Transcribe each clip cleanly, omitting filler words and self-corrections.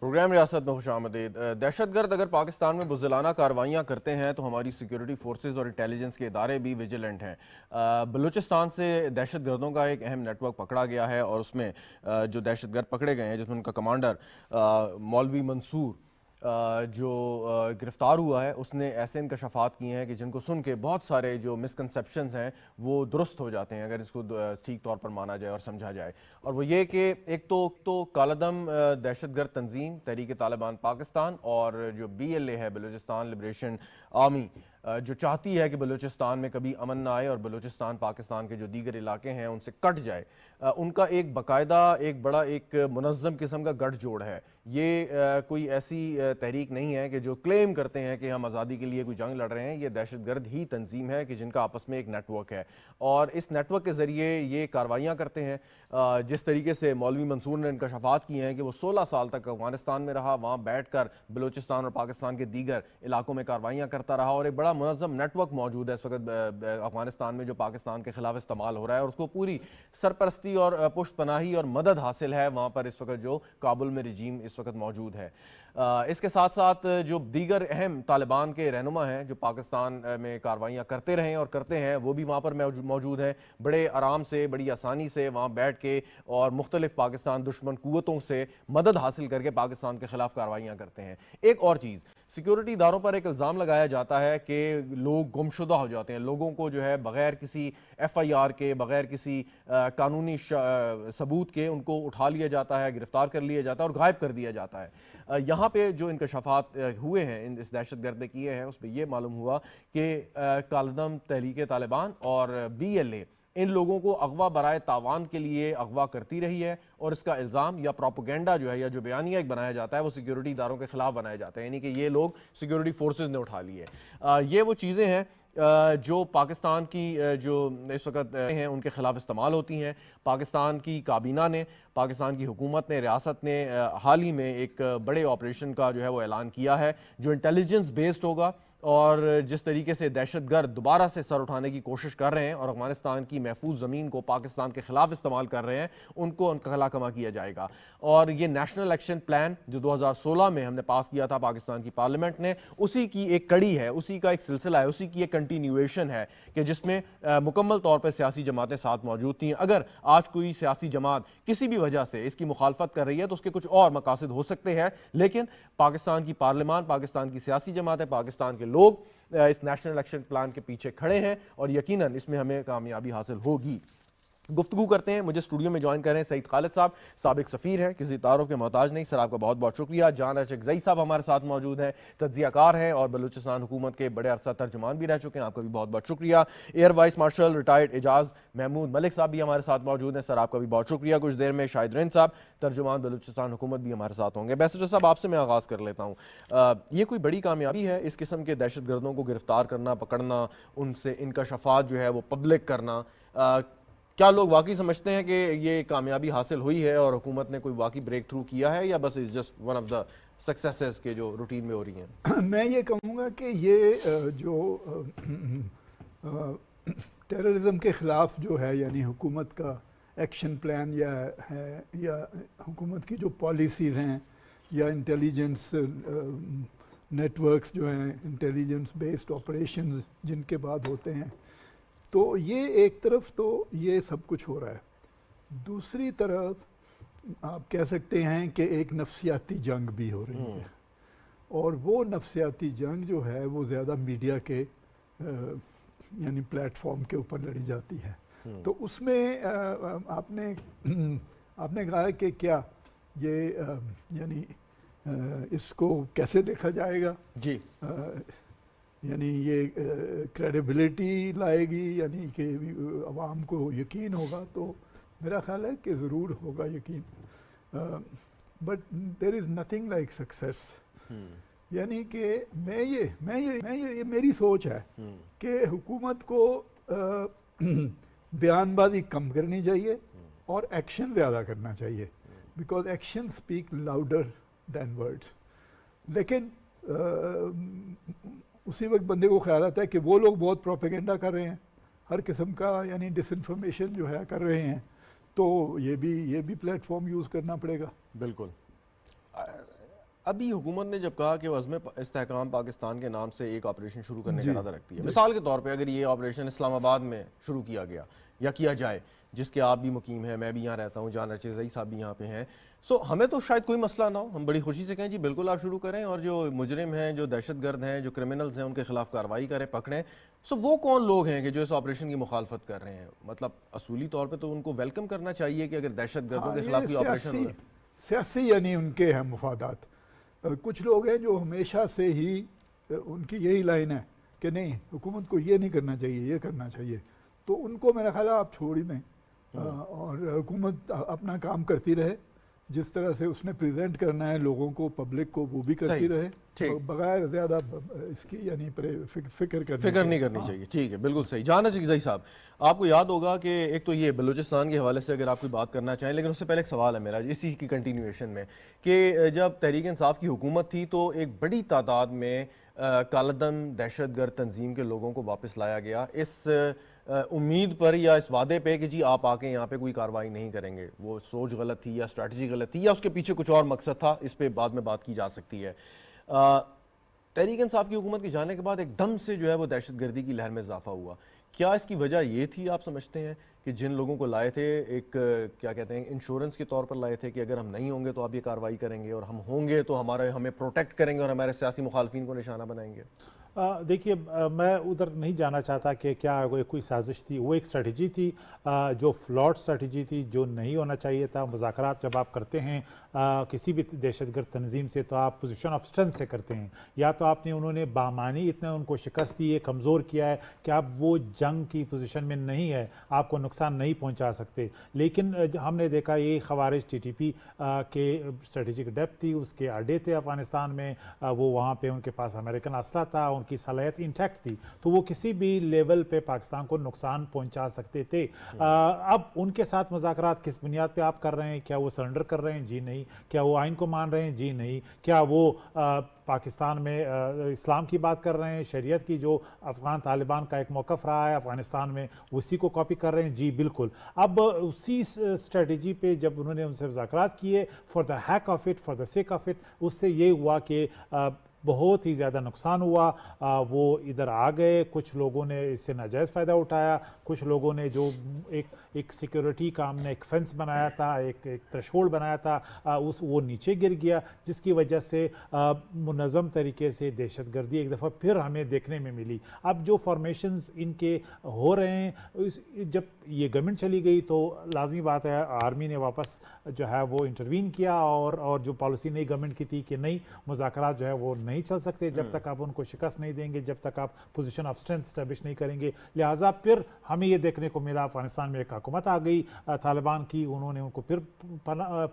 Programme ریاست میں خوش آمدید۔ دہشت گرد اگر پاکستان میں بزدلانہ کارروائیاں کرتے ہیں تو ہماری سیکیورٹی فورسز اور انٹیلیجنس کے ادارے بھی ویجیلنٹ ہیں۔ بلوچستان سے دہشت گردوں کا ایک اہم نیٹ ورک پکڑا گیا ہے اور اس میں جو دہشت گرد پکڑے گئے ہیں جس میں ان کا کمانڈر مولوی منصور جو گرفتار ہوا ہے، اس نے ایسے انکشافات کیے ہیں کہ جن کو سن کے بہت سارے جو مسکنسیپشنز ہیں وہ درست ہو جاتے ہیں اگر اس کو ٹھیک طور پر مانا جائے اور سمجھا جائے۔ اور وہ یہ کہ ایک تو کالعدم دہشت گرد تنظیم تحریک طالبان پاکستان اور جو BLA ہے بلوچستان لبریشن آرمی، جو چاہتی ہے کہ بلوچستان میں کبھی امن نہ آئے اور بلوچستان پاکستان کے جو دیگر علاقے ہیں ان سے کٹ جائے، ان کا ایک باقاعدہ ایک بڑا ایک منظم قسم کا گٹھ جوڑ ہے۔ یہ کوئی ایسی تحریک نہیں ہے کہ جو کلیم کرتے ہیں کہ ہم آزادی کے لیے کوئی جنگ لڑ رہے ہیں، یہ دہشت گرد ہی تنظیم ہے کہ جن کا آپس میں ایک نیٹ ورک ہے اور اس نیٹ ورک کے ذریعے یہ کارروائیاں کرتے ہیں۔ جس طریقے سے مولوی منصور نے انکشافات کیے ہیں کہ وہ 16 سال تک افغانستان میں رہا، وہاں بیٹھ کر بلوچستان اور پاکستان کے دیگر علاقوں میں کارروائیاں کرتا رہا اور ایک بڑا منظم نیٹ ورک موجود ہے اس وقت افغانستان میں جو پاکستان کے خلاف استعمال ہو رہا ہے اور اس کو پوری سرپرستی اور پشت پناہی اور مدد حاصل ہے وہاں پر اس وقت جو کابل میں رجیم اس وقت موجود ہے۔ اس کے ساتھ ساتھ جو دیگر اہم طالبان کے رہنما ہیں جو پاکستان میں کارروائیاں کرتے رہے اور کرتے ہیں، وہ بھی وہاں پر موجود ہیں، بڑے آرام سے بڑی آسانی سے وہاں بیٹھ کے اور مختلف پاکستان دشمن قوتوں سے مدد حاصل کر کے پاکستان کے خلاف کارروائیاں کرتے ہیں۔ ایک اور چیز، سیکیورٹی اداروں پر ایک الزام لگایا جاتا ہے کہ لوگ گمشدہ ہو جاتے ہیں، لوگوں کو جو ہے بغیر کسی FIR کے، بغیر کسی قانونی ثبوت کے ان کو اٹھا لیا جاتا ہے، گرفتار کر لیا جاتا ہے اور غائب کر دیا جاتا ہے۔ یہاں پہ جو انکشافات ہوئے ہیں اس دہشت گرد نے کیے ہیں، اس پہ یہ معلوم ہوا کہ کالعدم تحریک طالبان اور BLA ان لوگوں کو اغوا برائے تاوان کے لیے اغوا کرتی رہی ہے اور اس کا الزام یا پروپیگنڈا جو ہے یا جو بیانیہ ایک بنایا جاتا ہے وہ سیکیورٹی اداروں کے خلاف بنایا جاتا ہے، یعنی کہ یہ لوگ سیکیورٹی فورسز نے اٹھا لیے۔ یہ وہ چیزیں ہیں جو پاکستان کی جو اس وقت ہیں ان کے خلاف استعمال ہوتی ہیں۔ پاکستان کی کابینہ نے، پاکستان کی حکومت نے، ریاست نے حال ہی میں ایک بڑے آپریشن کا جو ہے وہ اعلان کیا ہے جو انٹیلیجنس بیسڈ ہوگا اور جس طریقے سے دہشت گرد دوبارہ سے سر اٹھانے کی کوشش کر رہے ہیں اور افغانستان کی محفوظ زمین کو پاکستان کے خلاف استعمال کر رہے ہیں، ان کو انخلا کما کیا جائے گا۔ اور یہ نیشنل ایکشن پلان جو 2016 میں ہم نے پاس کیا تھا پاکستان کی پارلیمنٹ نے، اسی کی ایک کڑی ہے، اسی کا ایک سلسلہ ہے، اسی کی ایک کنٹینیویشن ہے کہ جس میں مکمل طور پر سیاسی جماعتیں ساتھ موجود تھیں۔ اگر آج کوئی سیاسی جماعت کسی بھی وجہ سے اس کی مخالفت کر رہی ہے تو اس کے کچھ اور مقاصد ہو سکتے ہیں، لیکن پاکستان کی پارلیمان، پاکستان کی سیاسی جماعتیں، پاکستان کے لوگ اس نیشنل ایکشن پلان کے پیچھے کھڑے ہیں اور یقیناً اس میں ہمیں کامیابی حاصل ہوگی۔ گفتگو کرتے ہیں، مجھے اسٹوڈیو میں جوائن کر رہے ہیں سعید خالد صاحب، سابق سفیر ہیں، کسی تعارف کے محتاج نہیں، سر آپ کا بہت بہت شکریہ۔ جان اشرقزئی صاحب ہمارے ساتھ موجود ہیں، تجزیہ کار ہیں اور بلوچستان حکومت کے بڑے عرصہ ترجمان بھی رہ چکے ہیں، آپ کا بھی بہت بہت شکریہ۔ ایئر وائس مارشل ریٹائرڈ اعجاز محمود ملک صاحب بھی ہمارے ساتھ موجود ہیں، سر آپ کا بھی بہت شکریہ۔ کچھ دیر میں شاہد رند صاحب ترجمان بلوچستان حکومت بھی ہمارے ساتھ ہوں گے۔ بیسٹر صاحب آپ سے میں آغاز کر لیتا ہوں، یہ کوئی بڑی کامیابی ہے اس قسم کے دہشت گردوں کو گرفتار کرنا، پکڑنا، ان سے انکشافات جو ہے وہ پبلک کرنا؟ کیا لوگ واقعی سمجھتے ہیں کہ یہ کامیابی حاصل ہوئی ہے اور حکومت نے کوئی واقعی بریک تھرو کیا ہے یا بس is just one of the successes کے جو روٹین میں ہو رہی ہیں؟ میں یہ کہوں گا کہ یہ جو ٹیررزم کے خلاف جو ہے یعنی حکومت کا ایکشن پلان یا حکومت کی جو پالیسیز ہیں یا انٹیلیجنس نیٹ ورکس جو ہیں، انٹیلیجنس بیسڈ آپریشنز جن کے بعد ہوتے ہیں، تو یہ ایک طرف تو یہ سب کچھ ہو رہا ہے، دوسری طرف آپ کہہ سکتے ہیں کہ ایک نفسیاتی جنگ بھی ہو رہی ہے اور وہ نفسیاتی جنگ جو ہے وہ زیادہ میڈیا کے یعنی پلیٹ فارم کے اوپر لڑی جاتی ہے۔ تو اس میں آپ نے کہا کہ کیا یہ یعنی اس کو کیسے دیکھا جائے گا؟ جی، یعنی یہ کریڈیبلٹی لائے گی، یعنی کہ عوام کو یقین ہوگا، تو میرا خیال ہے کہ ضرور ہوگا یقین، but there is nothing like success. یعنی کہ یہ میری سوچ ہے کہ حکومت کو بیان بازی کم کرنی چاہیے اور ایکشن زیادہ کرنا چاہیے، because action speak louder than words. لیکن اسی وقت بندے کو خیال آتا ہے کہ وہ لوگ بہت پروپیگنڈا کر رہے ہیں، ہر قسم کا یعنی ڈس انفارمیشن جو ہے کر رہے ہیں، تو یہ بھی پلیٹ فارم یوز کرنا پڑے گا۔ بالکل۔ ابھی حکومت نے جب کہا کہ وہ عزم استحکام پاکستان کے نام سے ایک آپریشن شروع کرنے کا ارادہ رکھتی ہے، مثال کے طور پہ اگر یہ آپریشن اسلام آباد میں شروع کیا گیا یا کیا جائے، جس کے آپ بھی مقیم ہیں، میں بھی یہاں رہتا ہوں، جان رچے زئی صاحب بھی یہاں پہ ہیں، ہمیں تو شاید کوئی مسئلہ نہ ہو، ہم بڑی خوشی سے کہیں جی بالکل آپ شروع کریں، اور جو مجرم ہیں، جو دہشت گرد ہیں، جو کرمنلز ہیں، ان کے خلاف کارروائی کریں، پکڑیں. وہ کون لوگ ہیں کہ جو اس آپریشن کی مخالفت کر رہے ہیں؟ مطلب اصولی طور پہ تو ان کو ویلکم کرنا چاہیے کہ اگر دہشت گردوں کے خلاف کوئی آپریشن ہو. سیاسی یعنی ان کے ہیں مفادات. کچھ لوگ ہیں جو ہمیشہ سے ہی ان کی یہی لائن ہے کہ نہیں حکومت کو یہ نہیں کرنا چاہیے، یہ کرنا چاہیے، تو ان کو میرا خیال ہے آپ چھوڑ ہی دیں اور حکومت اپنا کام کرتی رہے، جس طرح سے اس نے پریزنٹ کرنا ہے لوگوں کو، پبلک کو، وہ بھی کرتی رہے بغیر زیادہ اس کی یعنی فکر نہیں کرنی چاہیے. ٹھیک ہے، بالکل صحیح. جان زئی صاحب، آپ کو یاد ہوگا کہ ایک تو یہ بلوچستان کے حوالے سے اگر آپ کوئی بات کرنا چاہیں، لیکن اس سے پہلے ایک سوال ہے میرا اسی کی کنٹینیویشن میں کہ جب تحریک انصاف کی حکومت تھی تو ایک بڑی تعداد میں کالعدم دہشت گرد تنظیم کے لوگوں کو واپس لایا گیا اس امید پر یا اس وعدے پہ کہ جی آپ آ کے یہاں پہ کوئی کارروائی نہیں کریں گے. وہ سوچ غلط تھی یا اسٹریٹجی غلط تھی یا اس کے پیچھے کچھ اور مقصد تھا، اس پہ بعد میں بات کی جا سکتی ہے. تحریک انصاف کی حکومت کے جانے کے بعد ایک دم سے جو ہے وہ دہشت گردی کی لہر میں اضافہ ہوا. کیا اس کی وجہ یہ تھی آپ سمجھتے ہیں کہ جن لوگوں کو لائے تھے ایک کیا کہتے ہیں انشورنس کے طور پر لائے تھے کہ اگر ہم نہیں ہوں گے تو آپ یہ کارروائی کریں گے، اور ہم ہوں گے تو ہمیں پروٹیکٹ کریں گے اور ہمارے سیاسی مخالفین کو نشانہ بنائیں گے؟ دیکھیے میں ادھر نہیں جانا چاہتا کہ کیا کوئی سازش تھی. وہ ایک اسٹریٹجی تھی جو فلاٹ اسٹریٹجی تھی، جو نہیں ہونا چاہیے تھا. مذاکرات جب آپ کرتے ہیں کسی بھی دہشت گرد تنظیم سے تو آپ پوزیشن آف اسٹرینتھ سے کرتے ہیں. یا تو انہوں نے بامانی اتنا ان کو شکست دی ہے، کمزور کیا ہے کہ آپ وہ جنگ کی پوزیشن میں نہیں ہے، آپ کو نقصان نہیں پہنچا سکتے. لیکن ہم نے دیکھا یہ خوارج ٹی ٹی پی کے اسٹریٹجک ڈیپتھ تھی، اس کے اڈے تھے افغانستان میں، وہ وہاں پہ ان کے پاس امریکن اسلحہ تھا، ان کی صلاحیت انٹیکٹ تھی، تو وہ کسی بھی لیول پہ پاکستان کو نقصان پہنچا سکتے تھے. اب ان کے ساتھ مذاکرات کس بنیاد پہ آپ کر رہے ہیں؟ کیا وہ سرنڈر کر رہے ہیں؟ جی نہیں. کیا وہ آئین کو مان رہے ہیں؟ جی نہیں. کیا وہ پاکستان میں اسلام کی بات کر رہے ہیں، شریعت کی جو افغان طالبان کا ایک موقف رہا ہے افغانستان میں اسی کو کاپی کر رہے ہیں؟ جی بالکل. اب اسی اسٹریٹجی پہ جب انہوں نے ان سے مذاکرات کیے for the heck of it, for the sake of it, اس سے یہ ہوا کہ بہت ہی زیادہ نقصان ہوا. وہ ادھر آ گئے، کچھ لوگوں نے اس سے ناجائز فائدہ اٹھایا، کچھ لوگوں نے جو ایک سیکیورٹی کا ہم نے ایک فینس بنایا تھا، ایک تھریشولڈ بنایا تھا، وہ نیچے گر گیا، جس کی وجہ سے منظم طریقے سے دہشت گردی ایک دفعہ پھر ہمیں دیکھنے میں ملی. اب جو فارمیشنز ان کے ہو رہے ہیں، جب یہ گورنمنٹ چلی گئی تو لازمی بات ہے آرمی نے واپس جو ہے وہ انٹروین کیا، اور جو پالیسی نئی گورنمنٹ کی تھی کہ نہیں مذاکرات جو ہے وہ نہیں چل سکتے جب تک آپ ان کو شکست نہیں دیں گے، جب تک آپ پوزیشن آف اسٹرینتھ اسٹیبلش نہیں کریں گے. لہٰذا پھر ہمیں یہ دیکھنے کو ملا افغانستان میں ایک حکومت آ گئی طالبان کی، انہوں نے ان کو پھر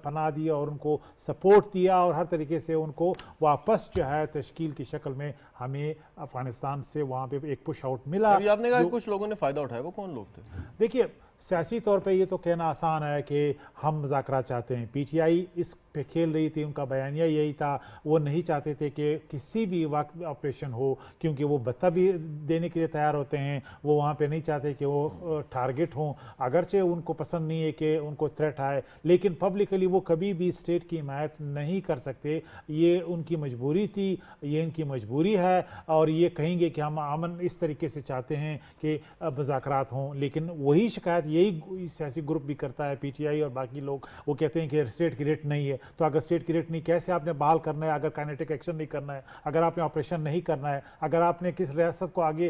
پناہ دیا اور ان کو سپورٹ دیا، اور ہر طریقے سے ان کو واپس جو ہے تشکیل کی شکل میں ہمیں افغانستان سے وہاں پہ ایک پش آؤٹ ملا. آپ نے کہا کچھ لوگوں نے فائدہ اٹھایا، وہ کون لوگ تھے؟ دیکھیے سیاسی طور پہ یہ تو کہنا آسان ہے کہ ہم مذاکرات چاہتے ہیں. پی ٹی آئی اس پہ کھیل رہی تھی، ان کا بیانیہ یہی تھا، وہ نہیں چاہتے تھے کہ کسی بھی وقت آپریشن ہو، کیونکہ وہ بتہ بھی دینے کے لیے تیار ہوتے ہیں. وہ وہاں پہ نہیں چاہتے کہ وہ ٹارگٹ ہوں، اگرچہ ان کو پسند نہیں ہے کہ ان کو تھریٹ آئے، لیکن پبلکلی وہ کبھی بھی اسٹیٹ کی حمایت نہیں کر سکتے. یہ ان کی مجبوری تھی، یہ ان کی مجبوری ہے، اور یہ کہیں گے کہ ہم امن اس طریقے سے چاہتے ہیں کہ مذاکرات ہوں. لیکن وہی شکایت یہی سیاسی گروپ بھی کرتا ہے، پی ٹی آئی اور باقی لوگ، وہ کہتے ہیں کہ اسٹیٹ کی ریٹ نہیں ہے. تو اگر اسٹیٹ کی ریٹ نہیں، کیسے آپ نے بحال کرنا ہے؟ اگر کائنیٹک ایکشن نہیں کرنا ہے، اگر آپ نے آپریشن نہیں کرنا ہے، اگر آپ نے کس ریاست کو آگے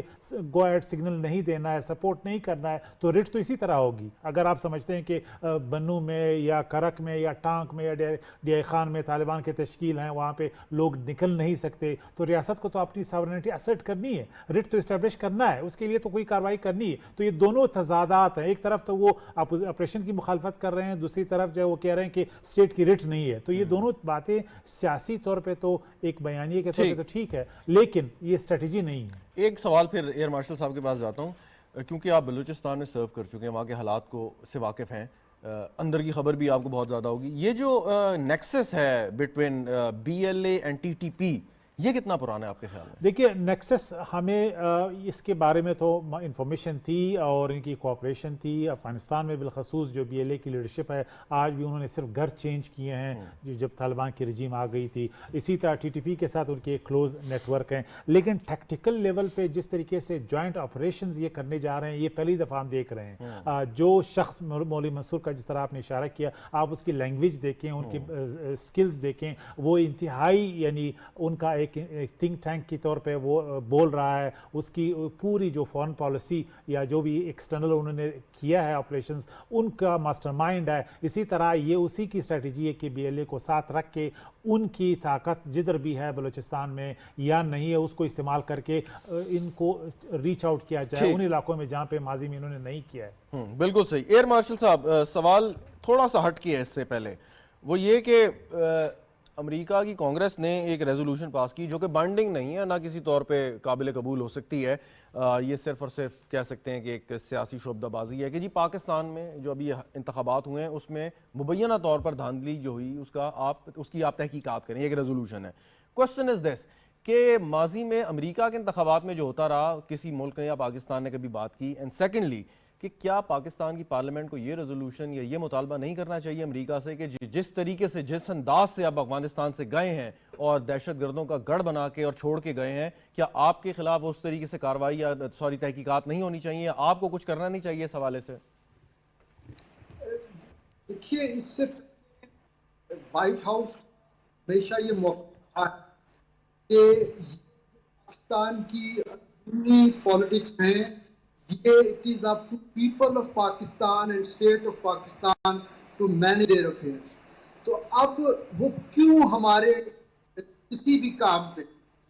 گو ایڈ سگنل نہیں دینا ہے، سپورٹ نہیں کرنا ہے، تو ریٹ تو اسی طرح ہوگی. اگر آپ سمجھتے ہیں کہ بنو میں یا کرک میں یا ٹانک میں یا ڈی آئی خان میں طالبان کے تشکیل ہیں، وہاں پہ لوگ نکل نہیں سکتے، تو ریاست کو تو اپنی ساورنٹی اسرٹ کرنی ہے، ریٹ تو اسٹیبلش کرنا ہے، اس کے لیے تو کوئی کارروائی کرنی ہے. تو یہ دونوں تضادات ہیں. ایک طرف تو وہ آپریشن کی مخالفت کر رہے ہیں، دوسری طرف جو ہے وہ کہہ رہے ہیں کہ اسٹیٹ کی ریٹ نہیں ہے. تو یہ دونوں باتیں سیاسی طور پہ تو ایک بیانیے کے طور پہ تو ٹھیک ہے، لیکن یہ اسٹریٹجی نہیں ہے. ایک سوال پھر ایئر مارشل صاحب کے پاس جاتا ہوں، کیونکہ آپ بلوچستان میں سرو کر چکے ہیں، وہاں کے حالات کو سے واقف ہیں، اندر کی خبر بھی آپ کو بہت زیادہ ہوگی. یہ جو نیکسس ہے between B L A and T T P, یہ کتنا پرانا ہے آپ کے خیال میں؟ دیکھیے نیکسس ہمیں اس کے بارے میں تو انفارمیشن تھی اور ان کی کوآپریشن تھی. افغانستان میں بالخصوص جو BLA کی لیڈرشپ ہے آج بھی انہوں نے صرف گھر چینج کیے ہیں جب طالبان کی رجیم آ گئی تھی. اسی طرح TTP کے ساتھ ان کے ایک کلوز نیٹ ورک ہیں. لیکن ٹیکٹیکل لیول پہ جس طریقے سے جوائنٹ آپریشنز یہ کرنے جا رہے ہیں یہ پہلی دفعہ ہم دیکھ رہے ہیں. جو شخص مولوی منصور کا جس طرح آپ نے اشارہ کیا, آپ اس کی لینگویج دیکھیں, ان کی سکلز دیکھیں, وہ انتہائی یعنی ان کا ایک تھنک ٹینک کی طور پہ وہ بول رہا ہے. اس کی پوری جو فارن پالیسی یا جو بھی ایکسٹرنل انہوں نے کیا ہے آپریشنز ان کا ماسٹر مائنڈ ہے. اسی طرح یہ اسی کی اسٹریٹجی ہے کہ BLA کو ساتھ رکھ کے ان کی طاقت جدھر بھی ہے بلوچستان میں یا نہیں ہے اس کو استعمال کر کے ان کو ریچ آؤٹ کیا جائے ان علاقوں میں جہاں پہ ماضی میں انہوں نے نہیں کیا ہے. بالکل صحیح. ایئر مارشل صاحب, سوال تھوڑا سا ہٹ کے ہے اس سے پہلے, وہ یہ کہ امریکہ کی کانگریس نے ایک ریزولوشن پاس کی جو کہ بائنڈنگ نہیں ہے, نہ کسی طور پہ قابل قبول ہو سکتی ہے. یہ صرف اور صرف کہہ سکتے ہیں کہ ایک سیاسی شعبدہ بازی ہے کہ جی پاکستان میں جو ابھی انتخابات ہوئے ہیں اس میں مبینہ طور پر دھاندلی جو ہوئی اس کی آپ تحقیقات کریں. ایک ریزولوشن ہے. کوسچن از دس کہ ماضی میں امریکہ کے انتخابات میں جو ہوتا رہا کسی ملک نے یا پاکستان نے کبھی بات کی, اینڈ سیکنڈلی کہ کیا پاکستان کی پارلیمنٹ کو یہ ریزولوشن یا یہ مطالبہ نہیں کرنا چاہیے امریکہ سے کہ جس طریقے سے جس انداز سے اب افغانستان سے گئے ہیں اور دہشت گردوں کا گڑھ بنا کے اور چھوڑ کے گئے ہیں, کیا آپ کے خلاف اس طریقے سے کارروائی یا تحقیقات نہیں ہونی چاہیے, آپ کو کچھ کرنا نہیں چاہیے اس حوالے سے؟ دیکھیے اس سے وائٹ ہاؤس ہمیشہ یہ موقع کہ پاکستان کی پالیٹکس ہیں, یہ it is up to people of Pakistan and state of Pakistan to manage their affairs. تو اب وہ کیوں ہمارے کسی بھی کام پہ,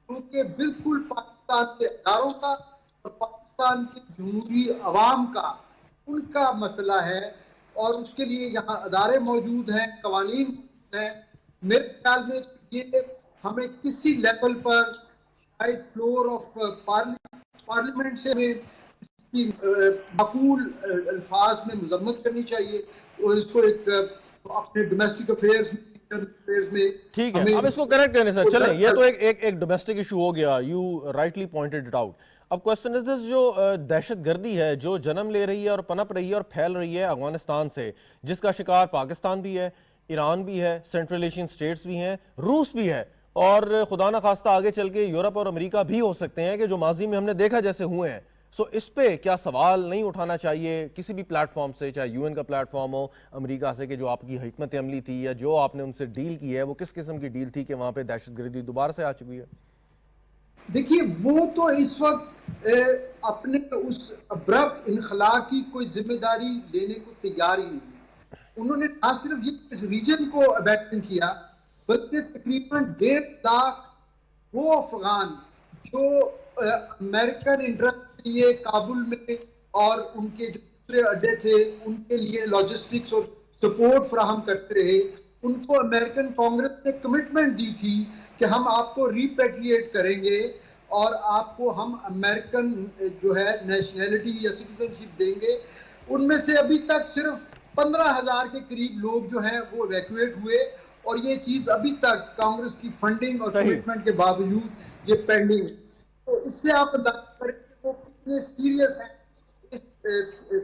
کیونکہ بالکل پاکستان کے اداروں کا اور پاکستان کے جمہوری عوام کا ان کا مسئلہ ہے, اور اس کے لیے یہاں ادارے موجود ہیں, قوانین موجود ہیں. میرے خیال میں یہ ہمیں کسی لیول پر شاید فلور آف پارلیمنٹ سے کی معقول الفاظ میں مذمت کرنی چاہیے, اور اس کو ایک اپنے ڈومیسٹک افیئرز میں ٹھیک ہے. اب اس کو کریکٹ کرنے سر چلیں, یہ تو ایک ڈومیسٹک ایشو ہو گیا, you rightly pointed it out. اب کوسچن از دس, جو دہشت گردی ہے جو جنم لے رہی ہے اور پنپ رہی ہے اور پھیل رہی ہے افغانستان سے, جس کا شکار پاکستان بھی ہے, ایران بھی ہے, سینٹرل ایشین سٹیٹس بھی ہیں, روس بھی ہے, اور خدا نخواستہ آگے چل کے یورپ اور امریکہ بھی ہو سکتے ہیں کہ جو ماضی میں ہم نے دیکھا جیسے ہوئے ہیں. سو اس پہ کیا سوال نہیں اٹھانا چاہیے کسی بھی پلیٹ فارم سے, چاہے UN کا پلیٹ فارم ہو, امریکہ سے, کہ جو آپ کی حکمت عملی تھی یا جو آپ نے ان سے ڈیل کی ہے وہ کس قسم کی ڈیل تھی کہ وہاں پہ دہشت گردی دوبارہ سے آ چکی ہے؟ دیکھیے وہ تو اس وقت اپنے اس ابرپٹ انخلا کی کوئی ذمہ داری لینے کو تیار ہی نہیں ہے. انہوں نے نہ صرف یہ اس ریجن کو ابیٹن کیا بلکہ تقریباً 1.5 لاکھ وہ افغان جو امریکن انٹرسٹ کے لیے کابل میں اور ان کے جو دوسرے اڈے تھے ان کے لیے لاجسٹکس اور سپورٹ فراہم کرتے رہے, ان کو امریکن کانگریس نے کمٹمنٹ دی تھی کہ ہم آپ کو ریپیٹریٹ کریں گے اور آپ کو ہم امریکن جو ہے نیشنلٹی یا سٹیزن شپ دیں گے. ان میں سے ابھی تک صرف 15,000 کے قریب لوگ جو ہیں وہ ایویکویٹ ہوئے, اور یہ چیز ابھی تک کانگریس کی فنڈنگ اور کمٹمنٹ کے باوجود یہ پینڈنگ ہے. تو اس سے آپ اندازہ کریں کہ وہ کتنے سیریس ہیں اس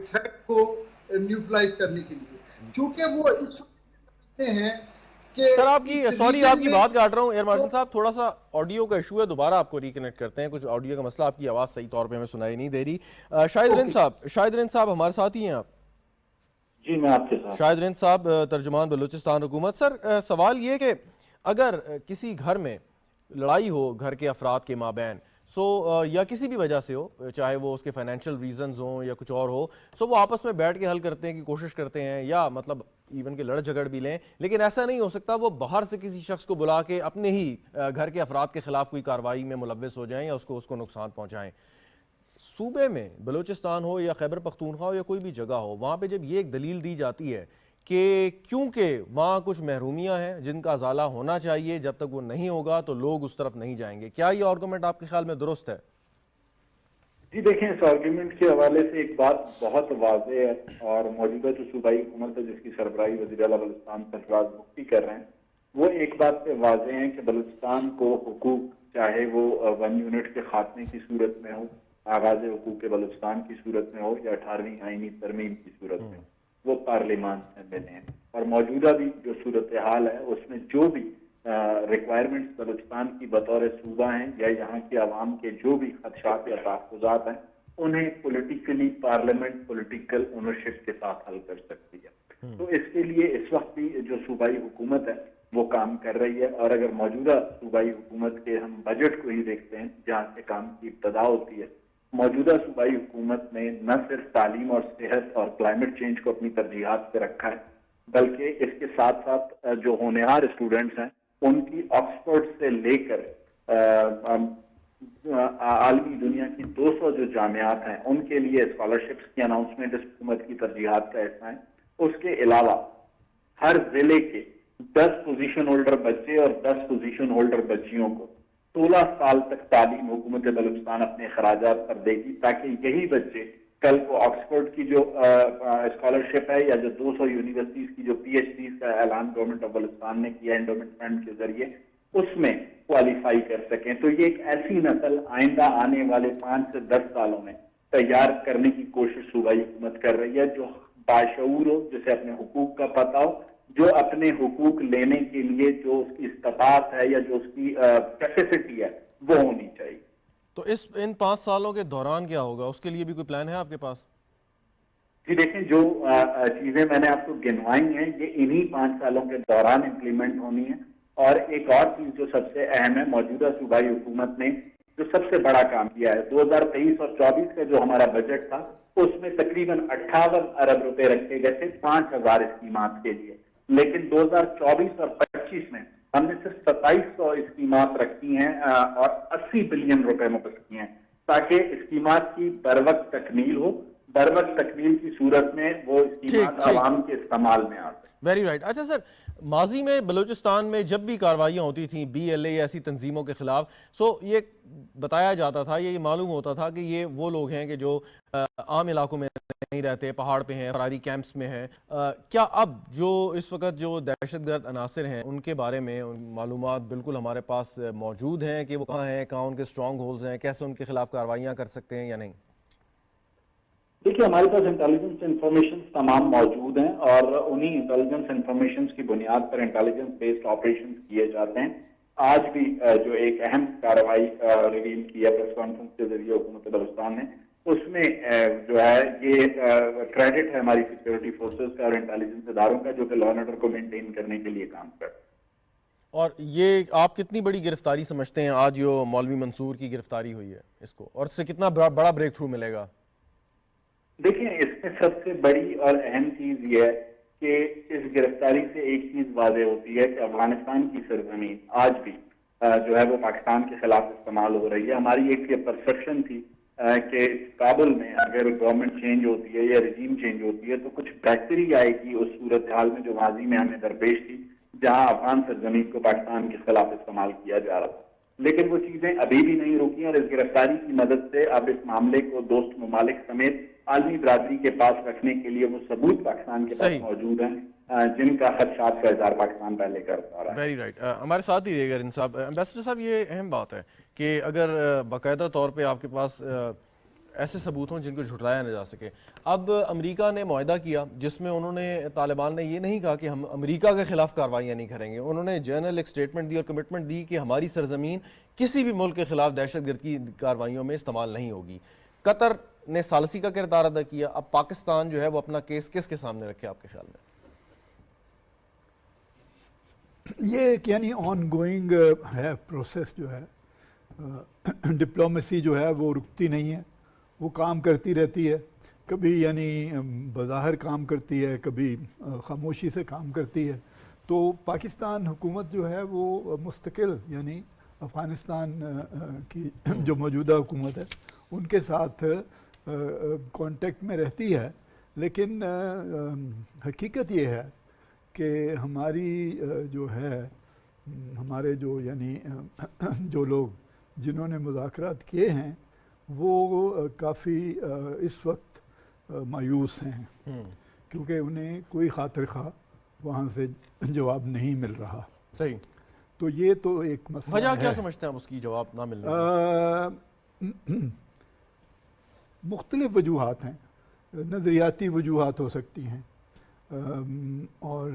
تھریٹ کو نیوٹرلائز کرنے کے لیے, چونکہ وہ اس وقت سمجھتے ہیں کہ سر آپ کی سوری آپ کی بات کاٹ رہا ہوں ایئر مارشل صاحب, تھوڑا سا آڈیو کا ایشو ہے, دوبارہ آپ کو ریکنیکٹ کرتے ہیں, کچھ آڈیو کا مسئلہ, آپ کی آواز صحیح طور پہ ہمیں سنائی نہیں دے رہی. شاہد رند صاحب ہمارے ساتھ ہی ہیں آپ؟ جی میں آپ کے ساتھ. شاہد رند صاحب ترجمان بلوچستان حکومت. سر سوال یہ کہ اگر کسی گھر میں لڑائی ہو گھر کے افراد کے مابین, یا کسی بھی وجہ سے ہو, چاہے وہ اس کے فائنینشیل ریزنز ہوں یا کچھ اور ہو, وہ آپس میں بیٹھ کے حل کرتے ہیں کی کوشش کرتے ہیں, یا مطلب ایون کہ لڑ جھگڑ بھی لیں, لیکن ایسا نہیں ہو سکتا وہ باہر سے کسی شخص کو بلا کے اپنے ہی گھر کے افراد کے خلاف کوئی کارروائی میں ملوث ہو جائیں یا اس کو نقصان پہنچائیں. صوبے میں بلوچستان ہو یا خیبر پختونخوا ہو یا کوئی بھی جگہ ہو, وہاں پہ جب یہ ایک دلیل دی جاتی ہے کہ کیونکہ وہاں کچھ محرومیاں ہیں جن کا ازالہ ہونا چاہیے, جب تک وہ نہیں ہوگا تو لوگ اس طرف نہیں جائیں گے, کیا یہ آرگومنٹ آپ کے خیال میں درست ہے؟ جی دیکھیں, اس آرگومنٹ کے حوالے سے ایک بات بہت واضح ہے, اور موجودہ جو صوبائی حکومت ہے جس کی سربراہی وزیر اعلیٰ بلوچستان سرفراز بگٹی کر رہے ہیں, وہ ایک بات پہ واضح ہیں کہ بلوچستان کو حقوق چاہے وہ 1 یونٹ کے خاتمے کی صورت میں ہو، آغاز حقوق بلوچستان کی صورت میں ہو، یا 18ویں آئینی ترمیم کی صورت میں، وہ پارلیمان سے ملے ہیں. اور موجودہ بھی جو صورتحال ہے اس میں جو بھی ریکوائرمنٹس بلوچستان کی بطور صوبہ ہیں یا یہاں کی عوام کے جو بھی خدشات یا تحفظات ہیں، انہیں پولیٹیکلی پارلیمنٹ پولیٹیکل اونرشپ کے ساتھ حل کر سکتی ہے. تو اس کے لیے اس وقت بھی جو صوبائی حکومت ہے وہ کام کر رہی ہے. اور اگر موجودہ صوبائی حکومت کے ہم بجٹ کو ہی دیکھتے ہیں جہاں سے کام کی ابتدا ہوتی ہے، موجودہ صوبائی حکومت نے نہ صرف تعلیم اور صحت اور کلائمیٹ چینج کو اپنی ترجیحات پہ رکھا ہے، بلکہ اس کے ساتھ ساتھ جو ہونہار اسٹوڈنٹس ہیں ان کی آکسفورڈ سے لے کر عالمی دنیا کی 200 جو جامعات ہیں ان کے لیے اسکالرشپس کی اناؤنسمنٹ اس حکومت کی ترجیحات کا حصہ ہے. اس کے علاوہ ہر ضلع کے 10 پوزیشن ہولڈر بچے اور 10 پوزیشن ہولڈر بچیوں کو 16 سال تک تعلیم حکومت بلوچستان اپنے اخراجات پر دے گی، تاکہ یہی بچے کل کو آکسفورڈ کی جو اسکالرشپ ہے یا جو 200 یونیورسٹیز کی جو PhDs کا اعلان گورنمنٹ آف بلوچستان نے کیا انڈومنٹ فنڈ کے ذریعے، اس میں کوالیفائی کر سکیں. تو یہ ایک ایسی نسل آئندہ آنے والے 5 سے 10 سالوں میں تیار کرنے کی کوشش صوبائی حکومت کر رہی ہے، جو باشعور ہو، جسے اپنے حقوق کا پتہ ہو، جو اپنے حقوق لینے کے لیے جو اس کی استطاعت ہے یا جو اس کی کیپیسٹی ہے وہ ہونی چاہیے. تو ان 5 سالوں کے دوران کیا ہوگا، اس کے لیے بھی کوئی پلان ہے آپ کے پاس؟ جی دیکھیں، جو چیزیں میں نے آپ کو گنوائی ہیں یہ انہی 5 سالوں کے دوران امپلیمنٹ ہونی ہے. اور ایک اور چیز جو سب سے اہم ہے، موجودہ صوبائی حکومت نے جو سب سے بڑا کام کیا ہے، 2023 اور 24 کا جو ہمارا بجٹ تھا اس میں تقریباً 58 ارب روپے رکھے گئے تھے 5000 اسکیمات کے لیے. لیکن 2024 اور 25 میں ہم نے صرف 2700 اسکیمات رکھی ہیں اور 80 بلین روپے مقرر کیے ہیں، تاکہ اسکیمات کی بروقت تکمیل ہو. بروقت تکمیل کی صورت میں وہ اسکیمات عوام کے استعمال میں آتے. Very right. اچھا سر، ماضی میں بلوچستان میں جب بھی کارروائیاں ہوتی تھیں BLA یا ایسی تنظیموں کے خلاف، یہ بتایا جاتا تھا، یہ معلوم ہوتا تھا کہ یہ وہ لوگ ہیں کہ جو عام علاقوں میں نہیں رہتے، پہاڑ پہ ہیں، فراری کیمپس میں ہیں. کیا اب جو اس وقت جو دہشت گرد عناصر ہیں ان کے بارے میں معلومات بالکل ہمارے پاس موجود ہیں کہ وہ کہاں ہیں، کہاں ان کے اسٹرانگ ہولز ہیں، کیسے ان کے خلاف کارروائیاں کر سکتے ہیں یا نہیں؟ دیکھیے، ہمارے پاس انٹیلیجنس انفارمیشن تمام موجود ہیں اور انہی انٹیلیجنس انفارمیشن کی بنیاد پر انٹیلیجنس بیسڈ آپریشن کیے جاتے ہیں. آج بھی جو ایک اہم کارروائی ریویل کی ہے پریس کانفرنس کے ذریعے حکومت بلوچستان نے، اس میں جو ہے یہ کریڈٹ ہے ہماری سیکورٹی فورسز کا اور انٹیلیجنس اداروں کا، جو کہ لا اینڈ آرڈر کو مینٹین کرنے کے لیے کام کرتے ہیں. اور یہ آپ کتنی بڑی گرفتاری سمجھتے ہیں آج جو مولوی منصور کی گرفتاری ہوئی ہے اس کو، اور اس سے کتنا بڑا بریک تھرو ملے گا؟ دیکھیں، اس میں سب سے بڑی اور اہم چیز یہ ہے کہ اس گرفتاری سے ایک چیز واضح ہوتی ہے کہ افغانستان کی سرزمین آج بھی جو ہے وہ پاکستان کے خلاف استعمال ہو رہی ہے. ہماری ایک یہ پرسپشن تھی کہ کابل میں اگر گورنمنٹ چینج ہوتی ہے یا رجیم چینج ہوتی ہے تو کچھ بہتری آئے گی اس صورتحال میں جو ماضی میں ہمیں درپیش تھی، جہاں افغان سرزمین کو پاکستان کے خلاف استعمال کیا جا رہا تھا. لیکن وہ چیزیں ابھی بھی نہیں رکی، اور اس گرفتاری کی مدد سے اب اس معاملے کو دوست ممالک سمیت عالمی برادری کے پاس رکھنے کے لیے وہ ثبوت پاکستان کے پاس موجود ہیں جن کا خدشات کا اظہار پاکستان پہلے کرتا رہا ہے. Very right. ہمارے ساتھ ہی رہے گا انصاف امبیسڈر صاحب، یہ اہم بات ہے کہ اگر باقاعدہ طور پہ آپ کے پاس ایسے ثبوت ہوں جن کو جھٹلایا نہ جا سکے. اب امریکہ نے معاہدہ کیا جس میں انہوں نے، طالبان نے یہ نہیں کہا کہ ہم امریکہ کے خلاف کارروائیاں نہیں کریں گے، انہوں نے جنرل ایک سٹیٹمنٹ دی اور کمٹمنٹ دی کہ ہماری سرزمین کسی بھی ملک کے خلاف دہشت گرد کی کارروائیوں میں استعمال نہیں ہوگی. قطر نے ثالثی کا کردار ادا کیا. اب پاکستان جو ہے وہ اپنا کیس کس کے سامنے رکھے آپ کے خیال میں؟ یہ ایک یعنی آن گوئنگ ہے پروسیس جو ہے. ڈپلومیسی جو ہے وہ رکتی نہیں ہے، وہ کام کرتی رہتی ہے. کبھی یعنی بظاہر کام کرتی ہے، کبھی خاموشی سے کام کرتی ہے. تو پاکستان حکومت جو ہے وہ مستقل یعنی افغانستان کی جو موجودہ حکومت ہے ان کے ساتھ کانٹیکٹ میں رہتی ہے. لیکن حقیقت یہ ہے کہ ہماری جو ہے، ہمارے جو یعنی جو لوگ جنہوں نے مذاکرات کیے ہیں وہ کافی اس وقت مایوس ہیں، کیونکہ انہیں کوئی خاطر خواہ وہاں سے جواب نہیں مل رہا. صحیح. تو یہ تو ایک مسئلہ وجہ ہے. کیا سمجھتے ہیں آپ اس کی جواب نہ ملنے کی؟ مختلف وجوہات ہیں. نظریاتی وجوہات ہو سکتی ہیں، اور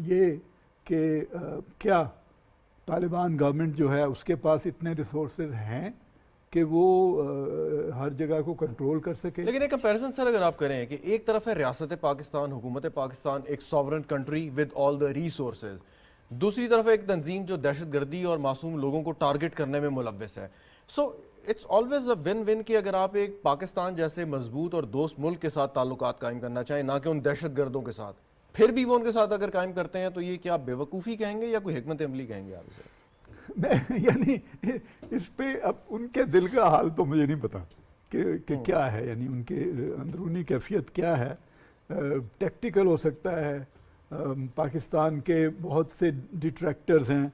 یہ کہ کیا طالبان گورنمنٹ جو ہے اس کے پاس اتنے ریسورسز ہیں کہ وہ ہر جگہ کو کنٹرول کر سکے. لیکن ایک کمپیریزن سر اگر آپ کریں کہ ایک طرف ہے ریاست پاکستان، حکومت پاکستان، ایک sovereign country with all the resources, دوسری طرف ایک تنظیم جو دہشت گردی اور معصوم لوگوں کو ٹارگٹ کرنے میں ملوث ہے. So it's always a win win کہ اگر آپ ایک پاکستان جیسے مضبوط اور دوست ملک کے ساتھ تعلقات قائم کرنا چاہیں، نہ کہ ان دہشت گردوں کے ساتھ، پھر بھی وہ ان کے ساتھ اگر قائم کرتے ہیں تو یہ کیا بے وقوفی کہیں گے یا کوئی حکمت عملی کہیں گے آپ اسے؟ میں یعنی اس پہ اب ان کے دل کا حال تو مجھے نہیں پتا کہ کیا ہے، یعنی ان کے اندرونی کیفیت کیا ہے. ٹیکٹیکل ہو سکتا ہے. پاکستان کے بہت سے ڈیٹریکٹرز ہیں،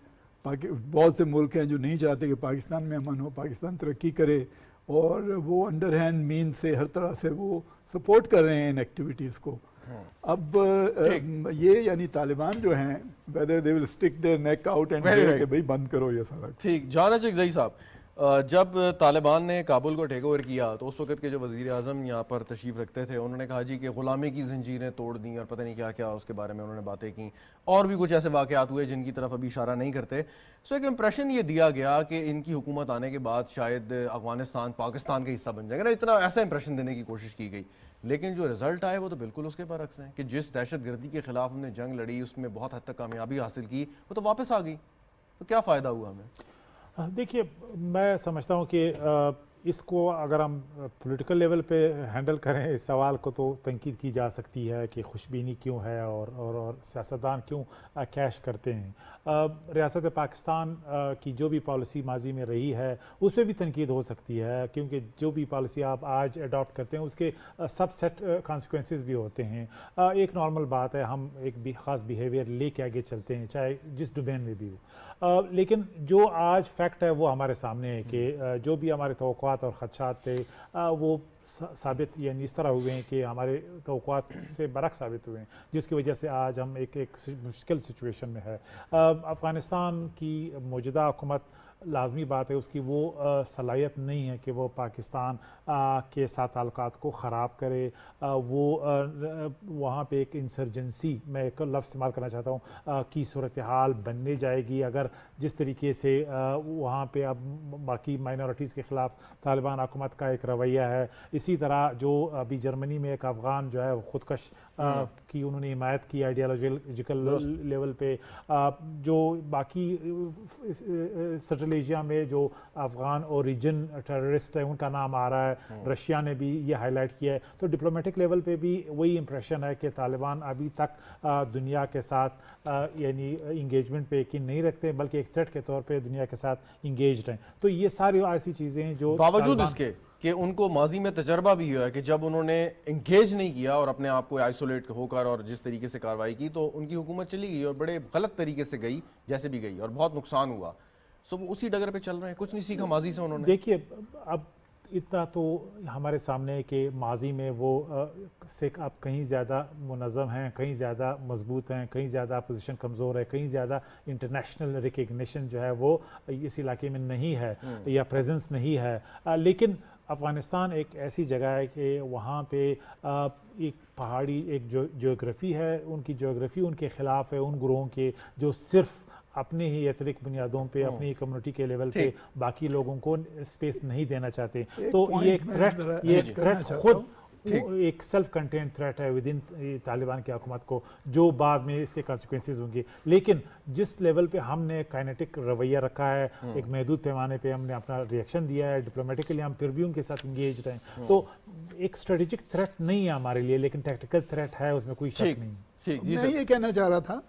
بہت سے ملک ہیں جو نہیں چاہتے کہ پاکستان میں امن ہو، پاکستان ترقی کرے، اور وہ انڈر ہینڈ مین سے ہر طرح سے وہ سپورٹ کر رہے ہیں ان ایکٹیویٹیز کو. اب یہ یعنی طالبان جو ہیں whether they will stick their neck out and say کہ بھئی بند کرو یہ سارا. ٹھیک. جانا چکزئی صاحب، جب طالبان نے کابل کو ٹیک اوور کیا تو اس وقت کے جو وزیر اعظم یہاں پر تشریف رکھتے تھے انہوں نے کہا جی کہ غلامی کی زنجیریں توڑ دیں اور پتہ نہیں کیا کیا اس کے بارے میں انہوں نے باتیں کی، اور بھی کچھ ایسے واقعات ہوئے جن کی طرف ابھی اشارہ نہیں کرتے. سو ایک امپریشن یہ دیا گیا کہ ان کی حکومت آنے کے بعد شاید افغانستان پاکستان کا حصہ بن جائے گا، نا اتنا ایسا امپریشن دینے کی کوشش کی گئی. لیکن جو رزلٹ آئے وہ تو بالکل اس کے برعکس ہیں کہ جس دہشت گردی کے خلاف ہم نے جنگ لڑی، اس میں بہت حد تک کامیابی حاصل کی، وہ تو واپس آ گئی. تو کیا فائدہ ہوا ہمیں؟ دیکھیے، میں سمجھتا ہوں کہ اس کو اگر ہم پولیٹیکل لیول پہ ہینڈل کریں اس سوال کو تو تنقید کی جا سکتی ہے کہ خوش بینی کیوں ہے اور سیاستدان کیوں کیش کرتے ہیں. ریاست پاکستان کی جو بھی پالیسی ماضی میں رہی ہے اس پہ بھی تنقید ہو سکتی ہے، کیونکہ جو بھی پالیسی آپ آج اڈاپٹ کرتے ہیں اس کے سب سیٹ کانسیکوینسز بھی ہوتے ہیں. ایک نارمل بات ہے، ہم ایک بھی خاص بیہیویئر لے کے آگے چلتے ہیں چاہے جس ڈومین میں بھی ہو. لیکن جو آج فیکٹ ہے وہ ہمارے سامنے ہے کہ جو بھی ہمارے توقعات اور خدشات تھے وہ ثابت یعنی اس طرح ہوئے ہیں کہ ہمارے توقعات سے برعکس ثابت ہوئے ہیں، جس کی وجہ سے آج ہم ایک مشکل سچویشن میں ہے. افغانستان کی موجودہ حکومت لازمی بات ہے اس کی وہ صلاحیت نہیں ہے کہ وہ پاکستان کے ساتھ تعلقات کو خراب کرے. وہ وہاں پہ ایک انسرجنسی، میں ایک لفظ استعمال کرنا چاہتا ہوں، کی صورتحال بننے جائے گی اگر جس طریقے سے وہاں پہ اب باقی مائنورٹیز کے خلاف طالبان حکومت کا ایک رویہ ہے. اسی طرح جو ابھی جرمنی میں ایک افغان جو ہے خودکش کی انہوں نے حمایت کی آئیڈیالوجیکل لیول پہ، جو باقی سنٹرل ایشیا میں جو افغان اوریجن ٹیررسٹ ہے ان کا نام آ رہا ہے، رشیا نے بھی یہ ہائی لائٹ کیا ہے. تو ڈپلومیٹک لیول پہ بھی وہی امپریشن ہے کہ طالبان ابھی تک دنیا کے ساتھ یعنی انگیجمنٹ پہ یقین نہیں رکھتے بلکہ ایک تھریٹ کے طور پہ دنیا کے ساتھ انگیجڈ ہیں. تو یہ ساری ایسی چیزیں ہیں جو باوجود اس کے کہ ان کو ماضی میں تجربہ بھی ہوا ہے کہ جب انہوں نے انگیج نہیں کیا اور اپنے آپ کو آئسولیٹ ہو کر اور جس طریقے سے کارروائی کی تو ان کی حکومت چلی گئی اور بڑے غلط طریقے سے گئی جیسے بھی گئی اور بہت نقصان ہوا. سو وہ اسی ڈگر پہ چل رہے ہیں، کچھ نہیں سیکھا ماضی سے انہوں نے. دیکھیے اب اتنا تو ہمارے سامنے ہے کہ ماضی میں وہ سے اب کہیں زیادہ منظم ہیں، کہیں زیادہ مضبوط ہیں، کہیں زیادہ اپوزیشن کمزور ہے، کہیں زیادہ انٹرنیشنل ریکگنیشن جو ہے وہ اس علاقے میں نہیں ہے یا پریزنس نہیں ہے. لیکن افغانستان ایک ایسی جگہ ہے کہ وہاں پہ ایک پہاڑی ایک جیوگرافی ہے، ان کی جیوگرافی ان کے خلاف ہے ان گروہوں کے جو صرف اپنے ہی ایتھنک بنیادوں پہ اپنی کمیونٹی کے لیول پہ باقی لوگوں کو اسپیس نہیں دینا چاہتے. تو یہ ایک تھریٹ خود ایک سیلف کنٹینڈ تھریٹ ہے ود ان طالبان کی حکومت کو، جو بعد میں اس کے کانسیکوینسز ہوں گے. لیکن جس لیول پہ ہم نے کائنیٹک رویہ رکھا ہے، ایک محدود پیمانے پہ ہم نے اپنا ریئیکشن دیا ہے، ڈپلومیٹکلی ہم پھر بھی ان کے ساتھ انگیجڈ ہیں. تو ایک اسٹریٹجک تھریٹ نہیں ہے ہمارے لیے لیکن ٹیکٹیکل تھریٹ ہے، اس میں کوئی شک نہیں. میں یہ کہنا چاہ رہا تھا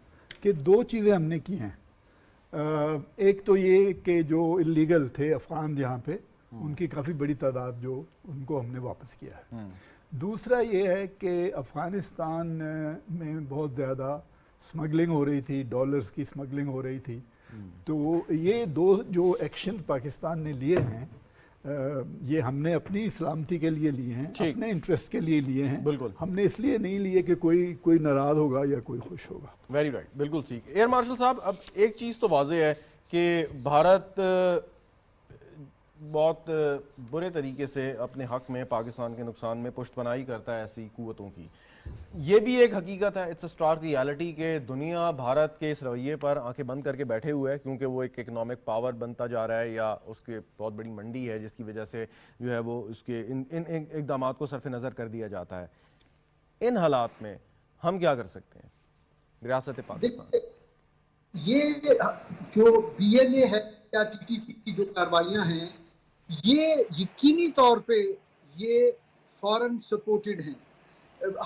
کہ دو چیزیں ہم نے کی ہیں. ایک تو یہ کہ جو اللیگل تھے افغان یہاں پہ ان کی کافی بڑی تعداد جو ان کو ہم نے واپس کیا ہے. دوسرا یہ ہے کہ افغانستان میں بہت زیادہ سمگلنگ ہو رہی تھی، ڈالرز کی سمگلنگ ہو رہی تھی. تو یہ دو جو ایکشن پاکستان نے لیے ہیں یہ ہم نے اپنی سلامتی کے لیے لیے ہیں، اپنے انٹرسٹ کے لیے لیے ہیں، بالکل ہم نے اس لیے نہیں لیے کہ کوئی ناراض ہوگا یا کوئی خوش ہوگا۔ ویری رائٹ، بالکل ٹھیک۔ ایئر مارشل صاحب، اب ایک چیز تو واضح ہے کہ بھارت بہت برے طریقے سے اپنے حق میں پاکستان کے نقصان میں پشت پناہی کرتا ہے ایسی قوتوں کی۔ یہ بھی ایک حقیقت ہے، اٹس اے اسٹارک ریالٹی، کہ دنیا بھارت کے اس رویے پر آنکھیں بند کر کے بیٹھے ہوئے ہے، کیونکہ وہ ایک اکنامک پاور بنتا جا رہا ہے یا اس کے بہت بڑی منڈی ہے، جس کی وجہ سے جو ہے وہ اس کے ان اقدامات کو صرف نظر کر دیا جاتا ہے۔ ان حالات میں ہم کیا کر سکتے ہیں ریاست پاکستان؟ یہ جو بی این اے ہے یا ٹی ٹی پی کی جو کاروائیاں ہیں، یہ یقینی طور پہ یہ فورن سپورٹڈ ہیں۔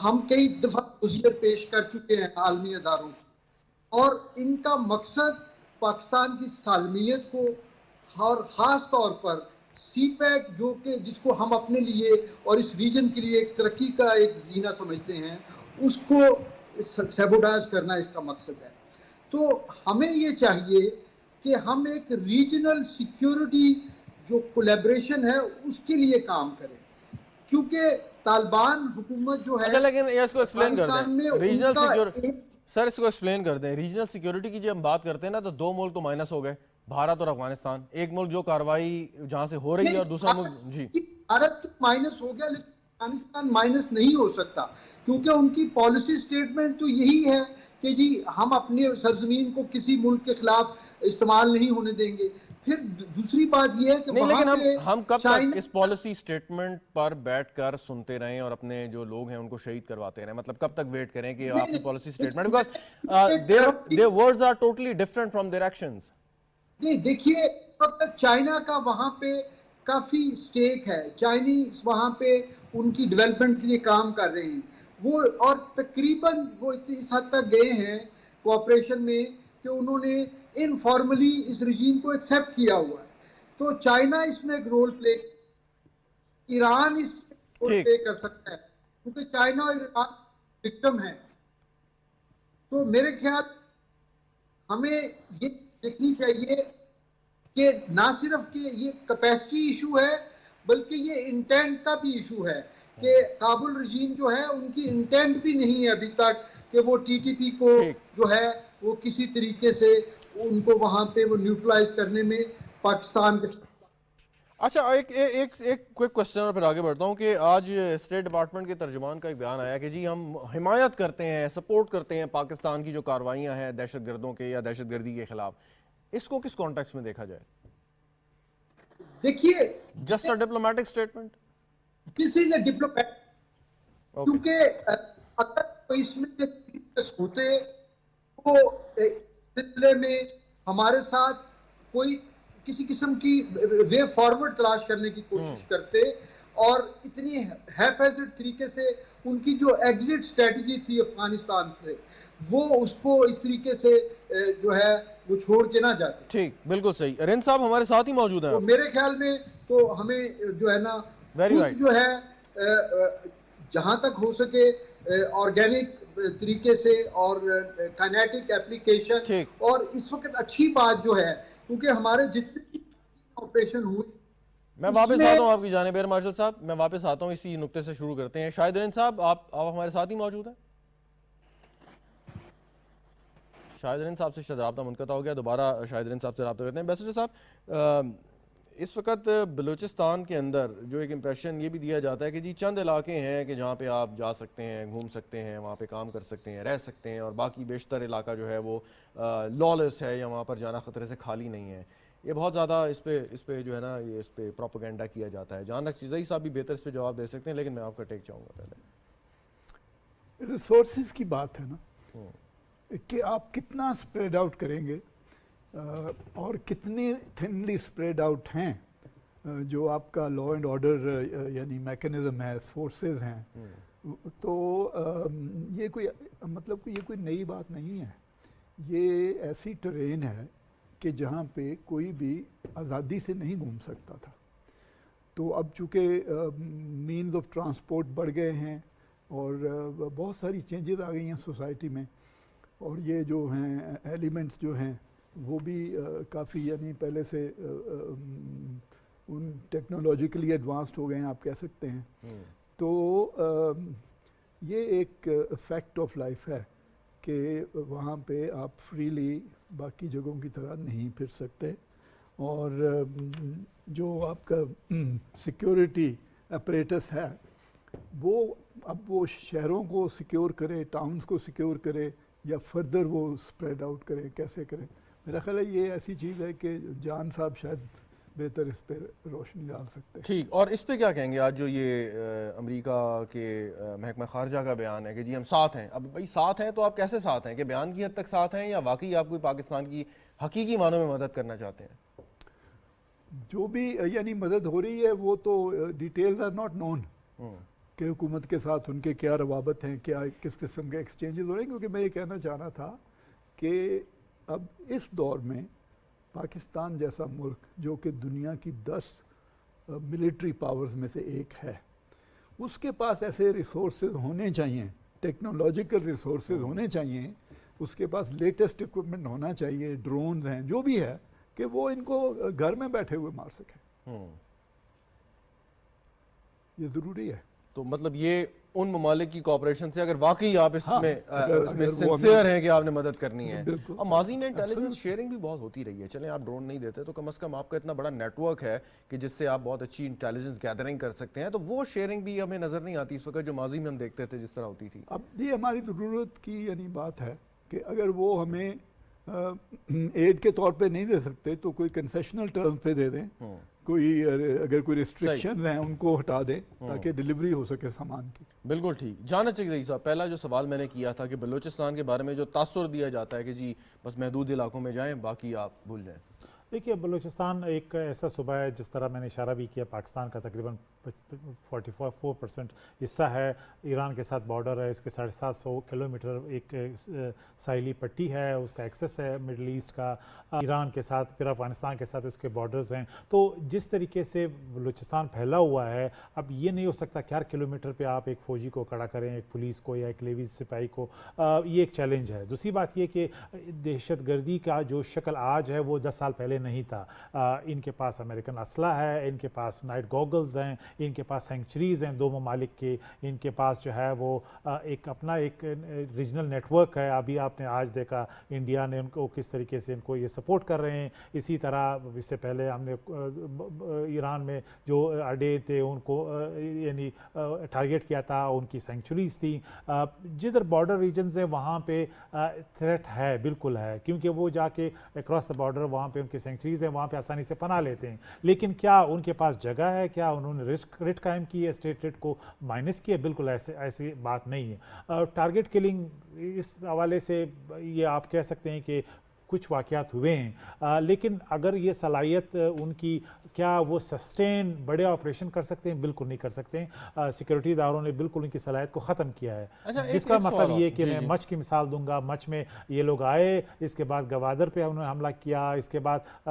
ہم کئی دفعہ عذر پیش کر چکے ہیں عالمی اداروں کی، اور ان کا مقصد پاکستان کی سالمیت کو اور خاص طور پر سی پیک جو کہ جس کو ہم اپنے لیے اور اس ریجن کے لیے ایک ترقی کا ایک زینہ سمجھتے ہیں، اس کو سیبوٹاج کرنا اس کا مقصد ہے۔ تو ہمیں یہ چاہیے کہ ہم ایک ریجنل سیکیورٹی جو کولیبریشن ہے اس کے لیے کام کریں، کیونکہ طالبان حکومت جو ہے اچھا، لیکن اس کو ایکسپلین کر پاکستان میں دیں، ریجنل ان کا سیکیورٹی سر، اس کو ایکسپلین کر دیں۔ ریجنل سیکیورٹی کی جب ہم بات کرتے ہیں نا، تو دو ملک تو مائنس ہو گئے، بھارت اور افغانستان۔ ایک ملک جو کارروائی جہاں سے ہو رہی ہے اور دوسرا ملک جی بھارت تو مائنس ہو گیا، لیکن افغانستان مائنس نہیں ہو سکتا، کیونکہ ان کی پالیسی سٹیٹمنٹ تو یہی ہے کہ جی ہم اپنے سرزمین کو کسی ملک کے خلاف استعمال نہیں ہونے دیں گے۔ پھر دوسری بات یہ ہے کہ نہیں، وہاں لیکن پہ ہم کب تک چائنا اس پالیسی سٹیٹمنٹ پر بیٹھ کر سنتے رہیں اور اپنے جو لوگ ہیں ان کو شہید کرواتے رہیں؟ مطلب کب تک ویٹ کریں کہ آپ کی policy statement, because their words are totally different from their actions۔ نہیں دیکھیے، اب تک چائنا کا وہاں پہ کافی سٹیک ہے، چائنیز وہاں پہ ان کی ڈیولپمنٹ کے لیے کام کر رہے ہیں وہ، اور تقریباً وہ اس حد تک گئے ہیں کوآپریشن میں کہ انہوں نے انفارملی اس رجیم کو ایکسیپٹ کیا ہوا ہے۔ تو چائنا اس میں ایک رول پلے، ایران اس میں رول پلے کر سکتا ہے، کیونکہ چائنا اور ایران وکٹم ہے۔ تو میرے خیال ہمیں یہ دیکھنی چاہیے کہ نہ صرف کہ یہ کیپیسٹی ایشو ہے، بلکہ یہ انٹینٹ کا بھی ایشو ہے کہ کابل رجیم جو ہے ان کی انٹینٹ بھی نہیں ہے ابھی تک کہ وہ ٹی ٹی پی کو جو ہے وہ کسی طریقے سے ان کو وہاں پہ وہ نیوٹرلائز کرنے میں پاکستان کے ساتھ۔ اچھا، ایک کوئک کوسچن اور پھر آگے بڑھتا ہوں کہ آج اسٹیٹ ڈپارٹمنٹ کے ترجمان کا ایک بیان آیا کہ جی ہم حمایت کرتے ہیں، سپورٹ کرتے ہیں پاکستان کی جو کاروائیاں ہیں دہشت گردوں کے یا دہشت گردی کے خلاف۔ اس کو کس کانٹیکس میں دیکھا جائے؟ دیکھیے، just a diplomatic statement? This is a diplomat, کیونکہ اگر اس میں ہوتے تو سلسلے میں ہمارے ساتھ کوئی کسی قسم کی وے فارورڈ تلاش کرنے کی کوشش کرتے، اور اتنی ہیپیزڈ طریقے سے ان کی جو ایگزٹ اسٹریٹجی تھی افغانستان سے، وہ اس کو اس طریقے سے جو ہے وہ چھوڑ کے نہ جاتے۔ ٹھیک، بالکل صحیح۔ رین صاحب ہمارے ساتھ ہی موجود ہیں تو میرے خیال میں تو ہمیں جو ہے نا خود جو ہے جہاں تک ہو سکے آرگینک طریقے سے اور کائنیٹک اپلیکیشن، اور اس وقت اچھی بات جو ہے کیونکہ ہمارے جتنے آپریشن ہوئے، میں واپس آتا ہوں آپ کی جانب ایئر مارشل صاحب، میں واپس آتا ہوں، اسی نقطے سے شروع کرتے ہیں۔ شاہد رین صاحب آپ ہمارے ساتھ ہی موجود ہیں؟ شاہد رین صاحب سے شاید رابطہ منقطع ہو گیا، دوبارہ شاہد رین صاحب سے رابطہ کرتے ہیں۔ بیسوجہ صاحب، اس وقت بلوچستان کے اندر جو ایک امپریشن یہ بھی دیا جاتا ہے کہ جی چند علاقے ہیں کہ جہاں پہ آپ جا سکتے ہیں، گھوم سکتے ہیں، وہاں پہ کام کر سکتے ہیں، رہ سکتے ہیں، اور باقی بیشتر علاقہ جو ہے وہ لالس ہے یا وہاں پر جانا خطرے سے خالی نہیں ہے۔ یہ بہت زیادہ اس پہ جو ہے نا یہ اس پہ پروپیگنڈا کیا جاتا ہے۔ جہاں زئی صاحب بھی بہتر اس پہ جواب دے سکتے ہیں، لیکن میں آپ کا ٹیک چاہوں گا پہلے۔ ریسورسز کی بات ہے نا کہ آپ کتنا سپریڈ آؤٹ کریں گے اور کتنے تھنلی سپریڈ آؤٹ ہیں جو آپ کا لا اینڈ آرڈر یعنی میکنزم ہے، فورسز ہیں۔ تو یہ کوئی مطلب یہ کوئی نئی بات نہیں ہے، یہ ایسی ٹرین ہے کہ جہاں پہ کوئی بھی آزادی سے نہیں گھوم سکتا تھا۔ تو اب چونکہ مینز آف ٹرانسپورٹ بڑھ گئے ہیں اور بہت ساری چینجز آ گئی ہیں سوسائٹی میں، اور یہ جو ہیں ایلیمنٹس جو ہیں وہ بھی کافی یعنی پہلے سے ان ٹیکنالوجیکلی ایڈوانسڈ ہو گئے ہیں آپ کہہ سکتے ہیں. تو یہ ایک فیکٹ آف لائف ہے کہ وہاں پہ آپ فریلی باقی جگہوں کی طرح نہیں پھر سکتے. اور جو آپ کا سیکیورٹی اپریٹس ہے وہ شہروں کو سیکیور کرے, ٹاؤنز کو سیکیور کرے, یا فردر وہ اسپریڈ آؤٹ کرے, کیسے کریں. میرا خیال ہے یہ ایسی چیز ہے کہ جان صاحب شاید بہتر اس پہ روشنی ڈال سکتے ہیں. ٹھیک, اور اس پہ کیا کہیں گے آج جو یہ امریکہ کے محکمہ خارجہ کا بیان ہے کہ جی ہم ساتھ ہیں. اب بھائی ساتھ ہیں تو آپ کیسے ساتھ ہیں, کہ بیان کی حد تک ساتھ ہیں یا واقعی آپ کوئی پاکستان کی حقیقی معنوں میں مدد کرنا چاہتے ہیں؟ جو بھی یعنی مدد ہو رہی ہے وہ تو ڈیٹیلز آر ناٹ نون کہ حکومت کے ساتھ ان کے کیا روابط ہیں, کیا کس قسم کے ایکسچینجز ہو رہے ہیں. کیونکہ میں یہ کہنا چاہ رہا تھا کہ اب اس دور میں پاکستان جیسا ملک جو کہ دنیا کی 10 ملٹری پاورز میں سے ایک ہے, اس کے پاس ایسے ریسورسز ہونے چاہیے, ٹیکنالوجیکل ریسورسز ہونے چاہیے, اس کے پاس لیٹسٹ اکوپمنٹ ہونا چاہیے, ڈرونز ہیں, جو بھی ہے, کہ وہ ان کو گھر میں بیٹھے ہوئے مار سکیں. یہ ضروری ہے. تو مطلب یہ ان ممالک کی کوآپریشن سے اگر واقعی آپ اس میں سنسیئر ہیں کہ آپ نے مدد کرنی ہے. اور ماضی میں انٹیلیجنس شیئرنگ بھی بہت ہوتی رہی ہے. چلیں آپ ڈرون نہیں دیتے تو کم از کم آپ کا اتنا بڑا نیٹ ورک ہے کہ جس سے آپ بہت اچھی انٹیلیجنس گیدرنگ کر سکتے ہیں. تو وہ شیئرنگ بھی ہمیں نظر نہیں آتی اس وقت جو ماضی میں ہم دیکھتے تھے جس طرح ہوتی تھی. اب یہ ہماری ضرورت کی یعنی بات ہے کہ اگر وہ ہمیں ایڈ کے طور پہ نہیں دے سکتے تو کوئی کنسیشنل ٹرم پہ دے دیں, کوئی اگر کوئی ریسٹرکشنز ہیں ان کو ہٹا دیں تاکہ ڈیلیوری ہو سکے سامان کی. بالکل ٹھیک. جانا چاہیے رئیس صاحب, پہلا جو سوال میں نے کیا تھا کہ بلوچستان کے بارے میں جو تاثر دیا جاتا ہے کہ جی بس محدود علاقوں میں جائیں باقی آپ بھول جائیں. دیکھیے بلوچستان ایک ایسا صوبہ ہے جس طرح میں نے اشارہ بھی کیا, پاکستان کا تقریباً 44% حصہ ہے, ایران کے ساتھ بارڈر ہے, اس کے 750 کلومیٹر ایک ساحلی پٹی ہے, اس کا ایکسس ہے مڈل ایسٹ کا, ایران کے ساتھ پھر افغانستان کے ساتھ اس کے بارڈرز ہیں. تو جس طریقے سے بلوچستان پھیلا ہوا ہے, اب یہ نہیں ہو سکتا کہ ہر کلومیٹر پہ آپ ایک فوجی کو کھڑا کریں, ایک پولیس کو یا ایک لیوی سپاہی کو. یہ ایک چیلنج ہے. دوسری بات یہ کہ دہشت گردی کا جو شکل آج ہے وہ 10 سال پہلے نہیں تھا. ان کے پاس امریکن اسلحہ ہے, ان کے پاس نائٹ گوگلز ہیں, ان کے پاس سینکچریز ہیں 2 ممالک کے, ان کے پاس جو ہے وہ ایک اپنا ایک ریجنل نیٹ ورک ہے. ابھی آپ نے آج دیکھا انڈیا نے ان کو کس طریقے سے ان کو یہ سپورٹ کر رہے ہیں. اسی طرح اس سے پہلے ہم نے ایران میں جو اڈے تھے ان کو یعنی ٹارگیٹ کیا تھا, ان کی سینکچریز تھیں. جدھر بارڈر ریجنز ہیں وہاں پہ تھریٹ ہے, بالکل ہے, کیونکہ وہ جا کے اکراس دا بارڈر وہاں پہ ان کی سینکچریز ہیں, وہاں پہ آسانی سے پناہ لیتے ہیں. لیکن کیا ان کے پاس جگہ ہے, کیا انہوں نے رٹ قائم کی ہے, اسٹیٹ رٹ کو مائنس کیا؟ بالکل ایسی بات نہیں ہے. ٹارگیٹ کلنگ اس حوالے سے یہ آپ کہہ سکتے ہیں کہ کچھ واقعات ہوئے ہیں, لیکن اگر یہ صلاحیت ان کی کیا وہ سسٹین بڑے آپریشن کر سکتے ہیں؟ بالکل نہیں کر سکتے ہیں. سیکورٹی اداروں نے بالکل ان کی صلاحیت کو ختم کیا ہے. جس کا مطلب یہ کہ میں مچ کی مثال دوں گا, مچ میں یہ لوگ آئے, اس کے بعد گوادر پہ انہوں نے حملہ کیا, اس کے بعد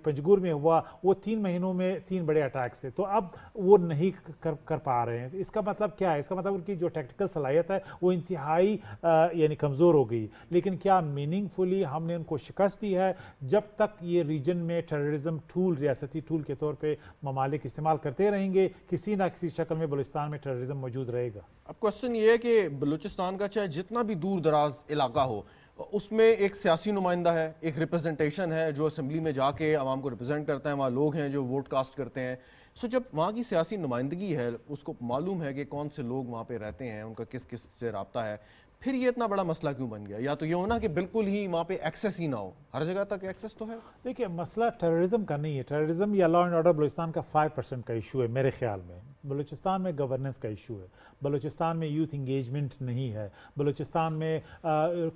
پنجگور میں ہوا, وہ 3 مہینوں میں 3 بڑے اٹیکس تھے. تو اب وہ نہیں کر پا رہے ہیں. اس کا مطلب کیا ہے؟ اس کا مطلب ان کی جو ٹیکٹیکل صلاحیت ہے وہ انتہائی یعنی کمزور ہو گئی. لیکن کیا میننگ فلی ہم نے ان کو شکست دی ہے؟ جب تک یہ ریجن میں ٹیررزم ٹول, ریاستی ٹول کے طور پہ ممالک استعمال کرتے رہیں گے, کسی نہ کسی شکل میں بلوچستان میں ٹیررزم موجود رہے گا. اب کوشچن یہ ہے کہ بلوچستان کا چاہے جتنا بھی دور دراز علاقہ ہو, اس میں ایک سیاسی نمائندہ ہے, ایک ریپرزنٹیشن ہے جو اسمبلی میں جا کے عوام کو ریپرزینٹ کرتا ہے, وہاں لوگ ہیں جو ووٹ کاسٹ کرتے ہیں. سو جب وہاں کی سیاسی نمائندگی ہے, اس کو معلوم ہے کہ کون سے لوگ وہاں پہ رہتے ہیں, ان کا کس کس سے رابطہ ہے, پھر یہ اتنا بڑا مسئلہ کیوں بن گیا؟ یا تو یہ ہونا کہ بالکل ہی وہاں پہ ایکسیس ہی نہ ہو, ہر جگہ تک ایکسیس تو ہے. دیکھیے مسئلہ ٹیررزم کا نہیں ہے. ٹیررزم یا لا اینڈ آرڈر بلوچستان کا 5% کا ایشو ہے میرے خیال میں. بلوچستان میں گورننس کا ایشو ہے, بلوچستان میں یوتھ انگیجمنٹ نہیں ہے, بلوچستان میں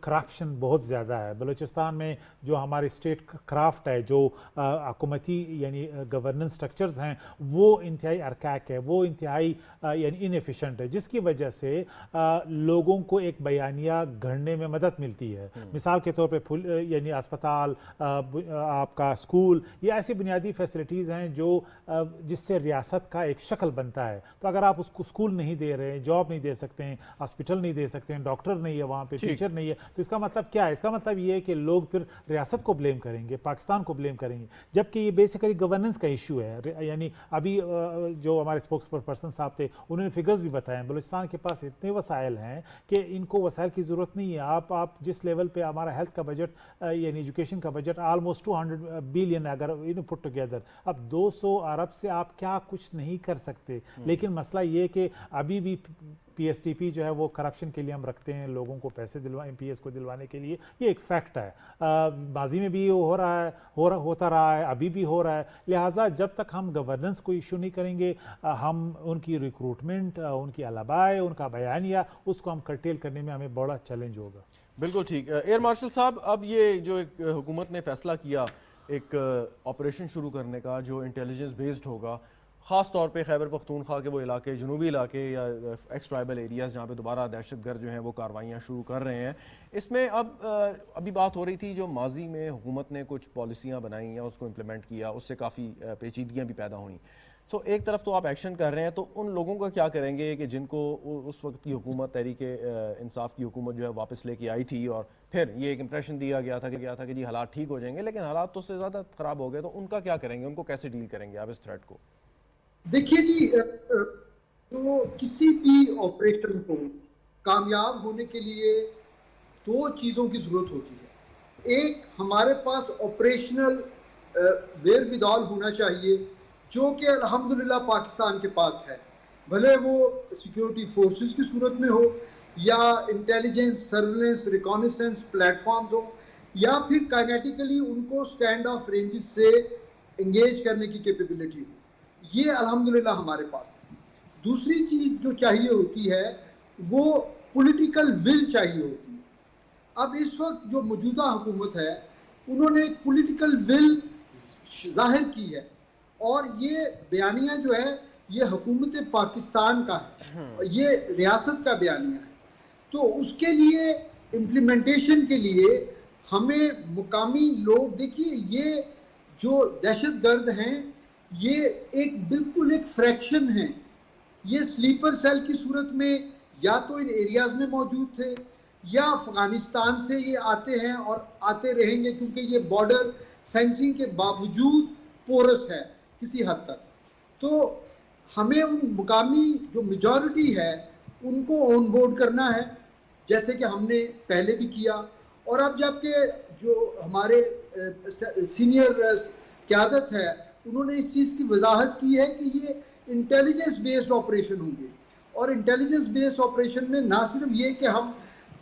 کرپشن بہت زیادہ ہے, بلوچستان میں جو ہماری اسٹیٹ کرافٹ ہے, جو حکومتی یعنی گورننس سٹرکچرز ہیں, وہ انتہائی ارکیک ہے, وہ انتہائی یعنی انیفیشنٹ ہے, جس کی وجہ سے لوگوں کو ایک بیانیہ گھڑنے میں مدد ملتی ہے. مثال کے طور پہ یعنی اسپتال, آپ کا اسکول, یہ ایسی بنیادی فیسلٹیز ہیں جو جس سے ریاست کا ایک شکل بنتا بنتا ہے. تو اگر آپ اس کو اسکول نہیں دے رہے ہیں, جاب نہیں دے سکتے ہیں, ہاسپٹل نہیں دے سکتے ہیں, ڈاکٹر نہیں ہے وہاں پہ, ٹیچر نہیں ہے, تو اس کا مطلب کیا ہے؟ اس کا مطلب یہ ہے کہ لوگ پھر ریاست کو بلیم کریں گے, پاکستان کو بلیم کریں گے, جبکہ یہ بیسیکلی گورننس کا ایشو ہے. یعنی ابھی جو ہمارے اسپوکس پرسن صاحب تھے انہوں نے فگرز بھی بتائے ہیں, بلوچستان کے پاس اتنے وسائل ہیں کہ ان کو وسائل کی ضرورت نہیں ہے. آپ جس لیول پہ ہمارا ہیلتھ کا بجٹ یعنی ایجوکیشن کا بجٹ آلموسٹ 200 بلین اگر پٹ ٹوگیدر, اب 200 ارب سے آپ کیا کچھ نہیں کر سکتے. لیکن مسئلہ یہ کہ ابھی بھی پی ایس ٹی پی جو ہے وہ کرپشن کے لیے ہم رکھتے ہیں, لوگوں کو پیسے ایم پی ایس کو دلوانے کے لیے, یہ ایک فیکٹ ہے. ماضی میں بھی ہو رہا ہے, ہوتا رہا ہے, ابھی بھی ہو رہا ہے. لہٰذا جب تک ہم گورننس کو ایشو نہیں کریں گے, ہم ان کی ریکروٹمنٹ, ان کی علبائے, ان کا بیانیہ, اس کو ہم کرٹیل کرنے میں ہمیں بڑا چیلنج ہوگا. بالکل ٹھیک. ایئر مارشل صاحب, اب یہ جو ایک حکومت نے فیصلہ کیا ایک آپریشن شروع کرنے کا جو انٹیلیجنس بیسڈ ہوگا, خاص طور پہ خیبر پختونخوا کے وہ علاقے, جنوبی علاقے یا ایکس ٹرائبل ایریاز جہاں پہ دوبارہ دہشت گرد جو ہیں وہ کارروائیاں شروع کر رہے ہیں, اس میں ابھی بات ہو رہی تھی جو ماضی میں حکومت نے کچھ پالیسیاں بنائیں یا اس کو امپلیمنٹ کیا, اس سے کافی پیچیدگیاں بھی پیدا ہوئیں. سو ایک طرف تو آپ ایکشن کر رہے ہیں, تو ان لوگوں کا کیا کریں گے کہ جن کو اس وقت کی حکومت تحریک انصاف کی حکومت جو ہے واپس لے کے آئی تھی, اور پھر یہ ایک امپریشن دیا گیا تھا کہ جی حالات ٹھیک ہو جائیں گے, لیکن حالات تو اس سے زیادہ خراب ہو گئے, تو ان کا کیا کریں گے, ان کو کیسے ڈیل کریں گے آپ اس تھریٹ کو؟ دیکھیے جی, تو کسی بھی آپریشن کو کامیاب ہونے کے لیے دو چیزوں کی ضرورت ہوتی ہے. ایک, ہمارے پاس آپریشنل ویئرودال ہونا چاہیے جو کہ الحمدللہ پاکستان کے پاس ہے, بھلے وہ سیکیورٹی فورسز کی صورت میں ہو یا انٹیلیجنس, سرویلنس, ریکانیسنس پلیٹ فارمز ہو, یا پھر کائنیٹیکلی ان کو سٹینڈ آف رینجز سے انگیج کرنے کی کیپیبلٹی ہو. یہ الحمدللہ ہمارے پاس ہے. دوسری چیز جو چاہیے ہوتی ہے وہ پولیٹیکل ول چاہیے ہوتی ہے. اب اس وقت جو موجودہ حکومت ہے انہوں نے ایک پولیٹیکل ول ظاہر کی ہے, اور یہ بیانیہ جو ہے یہ حکومت پاکستان کا ہے, یہ ریاست کا بیانیہ ہے. تو اس کے لیے امپلیمنٹیشن کے لیے ہمیں مقامی لوگ, دیکھیے یہ جو دہشت گرد ہیں یہ بالکل ایک فریکشن ہے. یہ سلیپر سیل کی صورت میں یا تو ان ایریاز میں موجود تھے یا افغانستان سے یہ آتے ہیں اور آتے رہیں گے, کیونکہ یہ بارڈر فینسنگ کے باوجود پورس ہے کسی حد تک. تو ہمیں ان مقامی جو میجورٹی ہے ان کو آن بورڈ کرنا ہے, جیسے کہ ہم نے پہلے بھی کیا. اور اب جب کہ جو ہمارے سینئر قیادت ہے انہوں نے اس چیز کی وضاحت کی ہے کہ یہ انٹیلیجنس بیسڈ آپریشن ہوں گے, اور انٹیلیجنس بیسڈ آپریشن میں نہ صرف یہ کہ ہم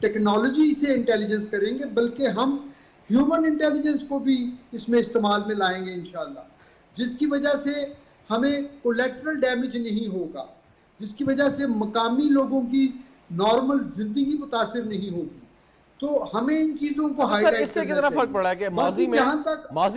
ٹیکنالوجی سے انٹیلیجنس کریں گے بلکہ ہم ہیومن انٹیلیجنس کو بھی اس میں استعمال میں لائیں گے انشاءاللہ, جس کی وجہ سے ہمیں کولیٹرل ڈیمیج نہیں ہوگا, جس کی وجہ سے مقامی لوگوں کی نارمل زندگی متاثر نہیں ہوگی. تو ہمیں ان چیزوں کو ہائی لائٹ کرنا چاہیے. اس سے کتنا فرق پڑا ہے کہ ماضی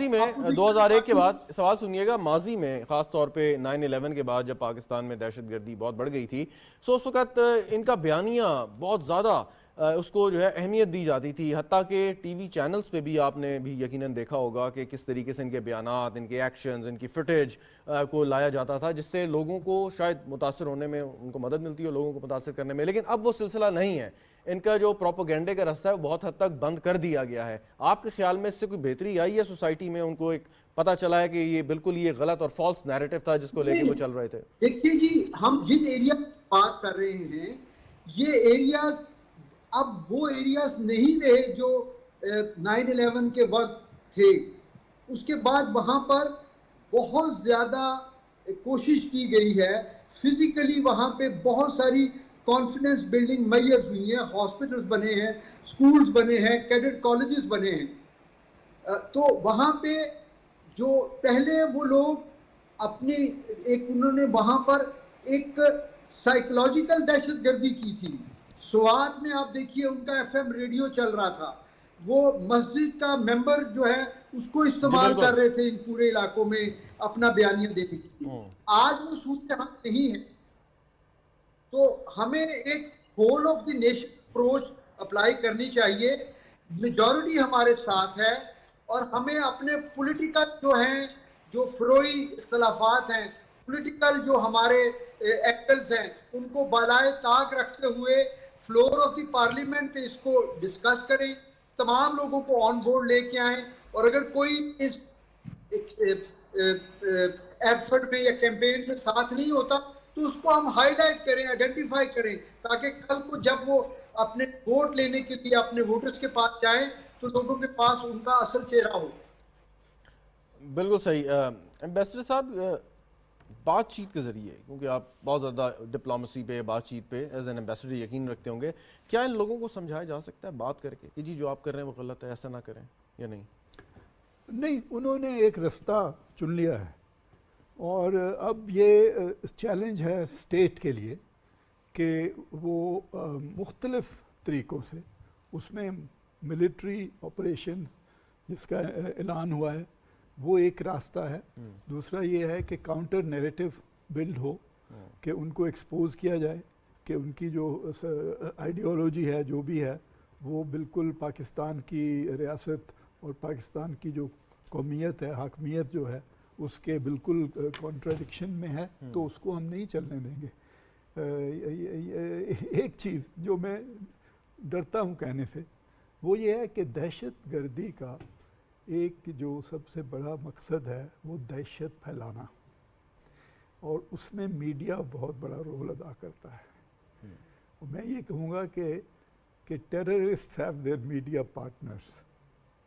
میں 2001 کے بعد, سوال سنیے گا, ماضی میں خاص طور پہ 9/11 کے بعد جب پاکستان میں دہشت گردی بہت بڑھ گئی تھی, سو اس وقت ان کا بیانیہ بہت زیادہ اس کو جو ہے اہمیت دی جاتی تھی, حتیٰ کہ ٹی وی چینلز پہ بھی آپ نے بھی یقیناً دیکھا ہوگا کہ کس طریقے سے ان کے بیانات, ان کے ایکشنز, ان کی فوٹیج کو لایا جاتا تھا, جس سے لوگوں کو شاید متاثر ہونے میں ان کو مدد ملتی ہو, لوگوں کو متاثر کرنے میں. لیکن اب وہ سلسلہ نہیں ہے, ان کا جو پروپیگنڈے کا رستہ ہے وہ بہت حد تک بند کر دیا گیا ہے. آپ کے خیال میں اس سے کوئی بہتری آئی ہے سوسائٹی میں, ان کو ایک پتہ چلا ہے کہ یہ بالکل یہ غلط اور فالس نیریٹو تھا جس کو لے کے وہ چل رہے تھے؟ دیکھیے جی, ہم جن ایریا بات کر رہے ہیں یہ ایریاز اب وہ ایریاز نہیں رہے جو 9/11 کے وقت تھے. اس کے بعد وہاں پر بہت زیادہ کوشش کی گئی ہے, فزیکلی وہاں پہ بہت ساری کانفیڈنس بلڈنگ میئرز ہوئی ہیں, ہاسپٹلز بنے ہیں, سکولز بنے ہیں, کیڈٹ کالجز بنے ہیں. تو وہاں پہ جو پہلے وہ لوگ اپنی انہوں نے وہاں پر ایک سائیکولوجیکل دہشت گردی کی تھی. سوات میں آپ دیکھیے ان کا FM ریڈیو چل رہا تھا, وہ مسجد کا ممبر جو ہے اس کو استعمال کر رہے تھے ان پورے علاقوں میں اپنا بیانیہ دینے کے لیے. آج وہ صورتحال نہیں ہے. تو ہمیں ایک whole of the nation approach apply کرنی چاہیے. میجورٹی ہمارے ساتھ ہے, اور ہمیں اپنے پولیٹیکل جو ہیں, جو فروئی اختلافات ہیں, پولیٹیکل جو ہمارے اینگلز ہیں ان کو بالائے طاق رکھتے ہوئے فلور آف دی پارلیمنٹ پہ اس کو ڈسکس کریں, تمام لوگوں کو آن بورڈ لے کے آئیں, اور اگر کوئی اس ایفرٹ میں یا کیمپین میں ساتھ نہیں ہوتا تو اس کو ہم ہائی لائٹ کریں, آئیڈینٹیفائی کریں, تاکہ کل کو جب وہ اپنے ووٹ لینے کے لیے اپنے ووٹرز کے پاس جائیں تو لوگوں کے پاس ان کا اصل چہرہ ہو. بالکل صحیح. ایمبیسڈر صاحب, بات چیت کے ذریعے, کیونکہ آپ بہت زیادہ ڈپلومسی پہ, بات چیت پہ ایز این ایمبیسڈر یقین رکھتے ہوں گے, کیا ان لوگوں کو سمجھایا جا سکتا ہے بات کر کے کہ جی جو آپ کر رہے ہیں وہ غلط ہے, ایسا نہ کریں, یا نہیں؟ نہیں, انہوں نے ایک رستہ چن لیا ہے, اور اب یہ چیلنج ہے اسٹیٹ کے لیے کہ وہ مختلف طریقوں سے, اس میں ملٹری آپریشنز جس کا اعلان ہوا ہے وہ ایک راستہ ہے. دوسرا یہ ہے کہ کاؤنٹر نیریٹو بلڈ ہو, کہ ان کو ایکسپوز کیا جائے کہ ان کی جو آئیڈیالوجی ہے, جو بھی ہے, وہ بالکل پاکستان کی ریاست اور پاکستان کی جو قومیت ہے, حاکمیت جو ہے, اس کے بالکل کانٹراڈکشن میں ہے, تو اس کو ہم نہیں چلنے دیں گے. ایک چیز جو میں ڈرتا ہوں کہنے سے, وہ یہ ہے کہ دہشت گردی کا ایک جو سب سے بڑا مقصد ہے وہ دہشت پھیلانا, اور اس میں میڈیا بہت بڑا رول ادا کرتا ہے. اور میں یہ کہوں گا کہ terrorist have their media partners.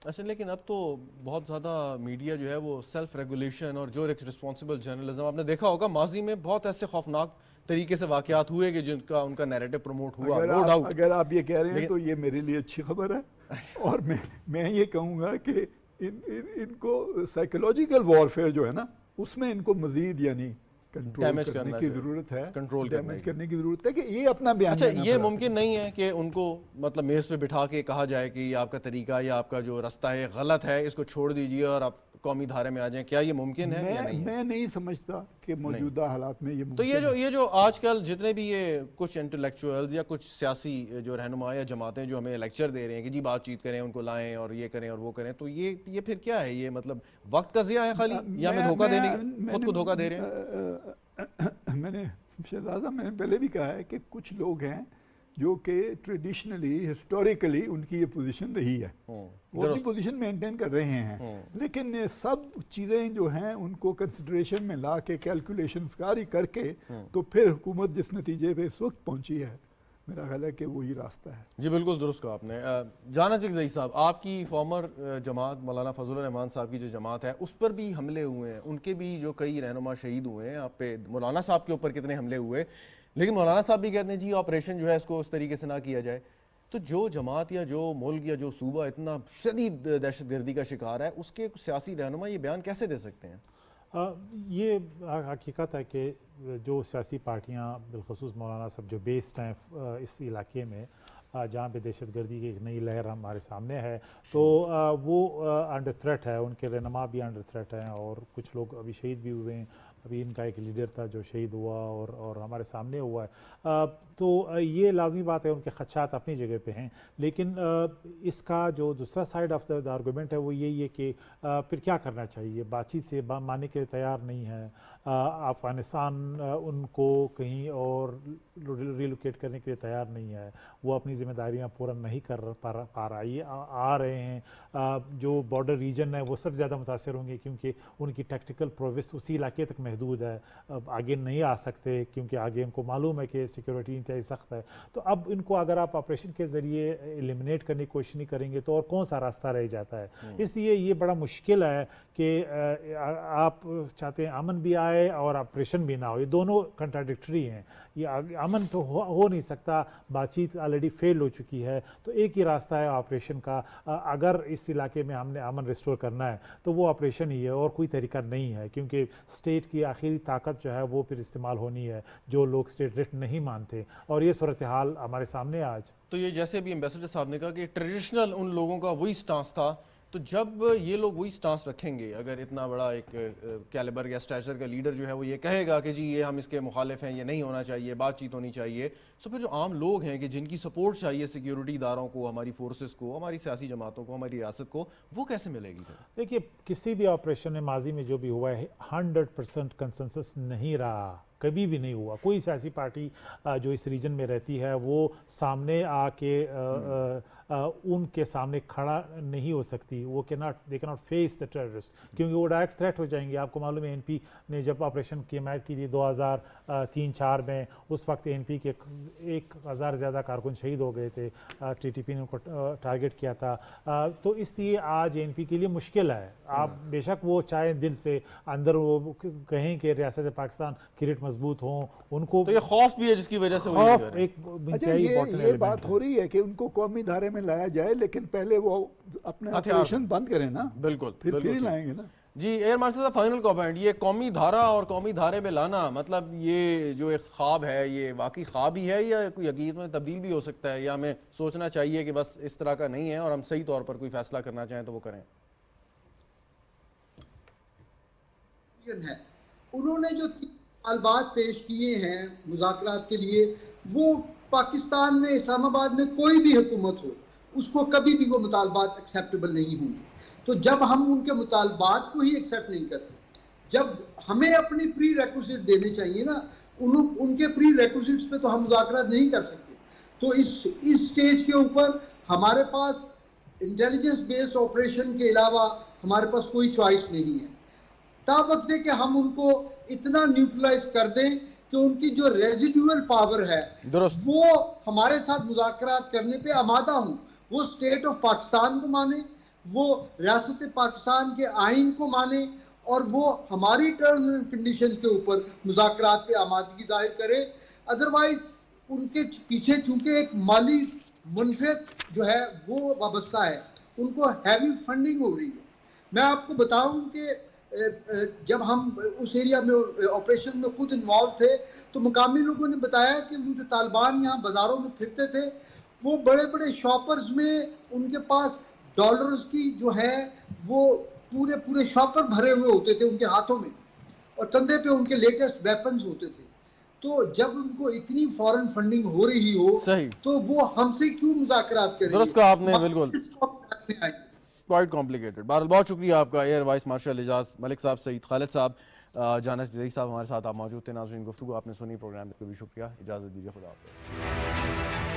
اچھا, لیکن اب تو بہت زیادہ میڈیا جو ہے وہ سیلف ریگولیشن اور جو ایک رسپانسبل جرنلزم, آپ نے دیکھا ہوگا ماضی میں بہت ایسے خوفناک طریقے سے واقعات ہوئے کہ جن کا ان کا نیریٹو پروموٹ ہوا. اگر آپ یہ کہہ رہے ہیں تو یہ میرے لیے اچھی خبر ہے, اور میں یہ کہوں گا کہ ان کو سائیکولوجیکل وارفیئر جو ہے نا, اس میں ان کو مزید یعنی کنٹرول کرنے کی ضرورت ہے, ڈیمیج کرنے کی ضرورت ہے, کہ یہ اپنا بیان. اچھا, یہ ممکن نہیں ہے کہ ان کو مطلب میز پہ بٹھا کے کہا جائے کہ یہ آپ کا طریقہ یا آپ کا جو راستہ ہے غلط ہے, اس کو چھوڑ دیجئے اور آپ قومی دھارے میں آ جائیں, کیا یہ ممکن ہے یا نہیں؟ میں نہیں سمجھتا کہ موجودہ حالات میں یہ ممکن ہے. تو یہ جو آج کل جتنے بھی یہ کچھ انٹلیکچوئلز یا کچھ سیاسی جو رہنما یا جماعتیں جو ہمیں لیکچر دے رہے ہیں کہ جی بات چیت کریں, ان کو لائیں اور یہ کریں اور وہ کریں, تو یہ پھر کیا ہے؟ یہ مطلب وقت کا ضیاع ہے خالی, یا ہمیں دھوکہ دینے, خود کو دھوکہ دے رہے ہیں؟ میں نے شہزادہ, میں نے پہلے بھی کہا ہے کہ کچھ لوگ ہیں جو کہ ٹریڈیشنلی ہسٹوریکلی ان کی یہ پوزیشن رہی ہے, وہ اپنی پوزیشن مینٹین کر رہے ہیں, لیکن سب چیزیں جو ہیں ان کو کنسیڈریشن میں لا کے کیلکولیشنز کاری کر کے تو پھر حکومت جس نتیجے پہ اس وقت پہنچی ہے, میرا خیال ہے کہ وہی راستہ ہے. جی بالکل درست کہا آپ نے. جانا چک صاحب, آپ کی فارمر جماعت مولانا فضل الرحمان صاحب کی جو جماعت ہے اس پر بھی حملے ہوئے ہیں, ان کے بھی جو کئی رہنما شہید ہوئے ہیں. آپ پہ مولانا صاحب کے اوپر کتنے حملے ہوئے, لیکن مولانا صاحب بھی کہتے ہیں جی آپریشن جو ہے اس کو اس طریقے سے نہ کیا جائے. تو جو جماعت یا جو ملک یا جو صوبہ اتنا شدید دہشت گردی کا شکار ہے, اس کے سیاسی رہنما یہ بیان کیسے دے سکتے ہیں؟ یہ حقیقت ہے کہ جو سیاسی پارٹیاں بالخصوص مولانا صاحب جو بیسڈ ہیں اس علاقے میں, جہاں پہ دہشت گردی کی ایک نئی لہر ہمارے سامنے ہے, تو وہ انڈر تھریٹ ہے, ان کے رہنما بھی انڈر تھریٹ ہیں, اور کچھ لوگ ابھی شہید بھی ہوئے ہیں. ابھی ان کا ایک لیڈر تھا جو شہید ہوا اور ہمارے سامنے ہوا ہے. تو یہ لازمی بات ہے, ان کے خدشات اپنی جگہ پہ ہیں, لیکن اس کا جو دوسرا سائڈ آف دا آرگومنٹ ہے وہ یہی ہے کہ پھر کیا کرنا چاہیے. بات چیت سے ماننے کے لیے تیار نہیں ہے. افغانستان ان کو کہیں اور ریلوکیٹ کرنے کے لیے تیار نہیں ہے. وہ اپنی ذمہ داریاں پورا نہیں کر پا رہا. یہ آ رہے ہیں, جو بارڈر ریجن ہے وہ سب زیادہ متاثر ہوں گے, کیونکہ ان کی ٹیکٹیکل پروگریس اسی علاقے تک محدود ہے. اب آگے نہیں آ سکتے, کیونکہ آگے ان کو معلوم ہے کہ سیکورٹی انتہائی سخت ہے. تو اب ان کو اگر آپ آپریشن کے ذریعے ایلیمنیٹ کرنے کی کوشش نہیں کریں گے تو اور کون سا راستہ رہ جاتا ہے. اس لیے یہ بڑا مشکل ہے کہ آپ چاہتے ہیں امن بھی آئے اور آپریشن بھی نہ ہو. یہ دونوں کنٹراڈکٹری ہیں. یہ امن تو ہو نہیں سکتا, بات چیت آلریڈی فیل ہو چکی ہے. تو ایک ہی راستہ ہے آپریشن کا. اگر اس علاقے میں ہم نے امن ریسٹور کرنا ہے تو وہ آپریشن ہی ہے, اور کوئی طریقہ نہیں ہے, کیونکہ اسٹیٹ کی آخری طاقت جو ہے وہ پھر استعمال ہونی ہے, جو لوگ اسٹیٹ ریٹ نہیں مانتے. اور یہ صورتحال ہمارے سامنے آج. تو یہ جیسے بھی ایمبیسڈر صاحب نے کہا کہ ٹریڈیشنل ان لوگوں کا وہی سٹانس تھا, تو جب یہ لوگ وہی سٹانس رکھیں گے, اگر اتنا بڑا ایک کیلیبر یا اسٹیچر کا لیڈر جو ہے وہ یہ کہے گا کہ جی یہ ہم اس کے مخالف ہیں, یہ نہیں ہونا چاہیے, بات چیت ہونی چاہیے, تو پھر جو عام لوگ ہیں کہ جن کی سپورٹ چاہیے سیکیورٹی اداروں کو, ہماری فورسز کو, ہماری سیاسی جماعتوں کو, ہماری ریاست کو, وہ کیسے ملے گی؟ دیکھیے, کسی بھی آپریشن میں ماضی میں جو بھی ہوا ہے 100% کنسنسس نہیں رہا. کبھی بھی نہیں ہوا. کوئی سیاسی پارٹی جو اس ریجن میں رہتی ہے وہ سامنے آ کے ان کے سامنے کھڑا نہیں ہو سکتی. وہ دے کیناٹ فیس دا ٹیررسٹ, کیونکہ وہ ڈائریکٹ تھریٹ ہو جائیں گے. آپ کو معلوم ہے این پی نے جب آپریشن کی حمایت کی تھی 2003-04 میں, اس وقت این پی کے 1000 زیادہ کارکن شہید ہو گئے تھے, ٹی ٹی پی نے ان کو ٹارگٹ کیا تھا. تو اس لیے آج این پی کے لیے مشکل ہے. آپ بے شک وہ چاہے دل سے اندر وہ کہیں کہ ریاست پاکستان کی ریٹ مضبوط ہوں, ان کو تو یہ خوف بھی ہے جس کی وجہ سے خوف ایک اچھا انتہائی یہ امپورٹنٹ بات ہو رہی ہے کہ ان کو قومی دھارے میں لایا جائے, لیکن پہلے وہ اپنے آپریشن بند کریں نا, بالکل پھر ہی لائیں گے نا. جی ایئر مارشل صاحب, فائنل کامنٹ, یہ قومی دھارا اور قومی دھارے میں لانا مطلب یہ جو ایک خواب ہے یہ واقعی خواب ہی ہے یا کوئی حقیقت میں تبدیل بھی ہو سکتا ہے, یا ہمیں سوچنا چاہیے کہ بس اس طرح کا نہیں ہے اور ہم صحیح طور پر کوئی فیصلہ کرنا چاہیں تو وہ کریں؟ ہے انہوں نے جو مطالبات پیش کیے ہیں مذاکرات کے لیے, وہ پاکستان میں اسلام آباد میں کوئی بھی حکومت ہو اس کو کبھی بھی وہ مطالبات ایکسیپٹیبل نہیں ہوں گے. تو جب ہم ان کے مطالبات کو ہی ایکسیپٹ نہیں کرتے, جب ہمیں اپنی پری ریکوزٹ دینے چاہیے نا, ان کے پری ریکوزٹس پہ تو ہم مذاکرات نہیں کر سکتے. تو اس سٹیج کے اوپر ہمارے پاس انٹیلیجنس بیسڈ آپریشن کے علاوہ ہمارے پاس کوئی چوائس نہیں ہے. تا وقت ہے کہ ہم ان کو اتنا نیوٹرلائز کر دیں کہ ان کی جو ریزیڈیول پاور ہے وہ ہمارے ساتھ مذاکرات کرنے پہ آمادہ ہوں. وہ اسٹیٹ آف پاکستان کو مانے, وہ ریاست پاکستان کے آئین کو مانے, اور وہ ہماری ٹرمز اینڈ کنڈیشن کے اوپر مذاکرات پہ آمادگی ظاہر کرے. ادروائز ان کے پیچھے چونکہ ایک مالی منفعت جو ہے وہ وابستہ ہے, ان کو ہیوی فنڈنگ ہو رہی ہے. میں آپ کو بتاؤں کہ جب ہم اس ایریا میں آپریشن میں خود انوالو تھے تو مقامی لوگوں نے بتایا کہ وہ جو طالبان یہاں بازاروں میں پھرتے تھے وہ بڑے بڑے شاپرز میں ان کے پاس ڈالرز کی جو ہے وہ پورے شاپر بھرے ہوئے ہوتے تھے ان کے ہاتھوں میں, اور کندھے پہ ان کے لیٹسٹ ویپنز ہوتے تھے. تو جب ان کو اتنی فورن فنڈنگ ہو رہی ہو تو وہ ہم سے کیوں مذاکرات کریں؟ درست کہا آپ نے, بالکل کوائٹ کمپلیکیٹڈ. بہرحال بہت شکریہ آپ کا ایئر وائس مارشل اعجاز ملک صاحب, سعید خالد صاحب, جانس جزئی صاحب ہمارے ساتھ آپ موجود تھے. ناظرین گفتگو آپ نے سنی, پروگرام کو بھی شکریہ. اجازت دیجیے, خدا حافظ.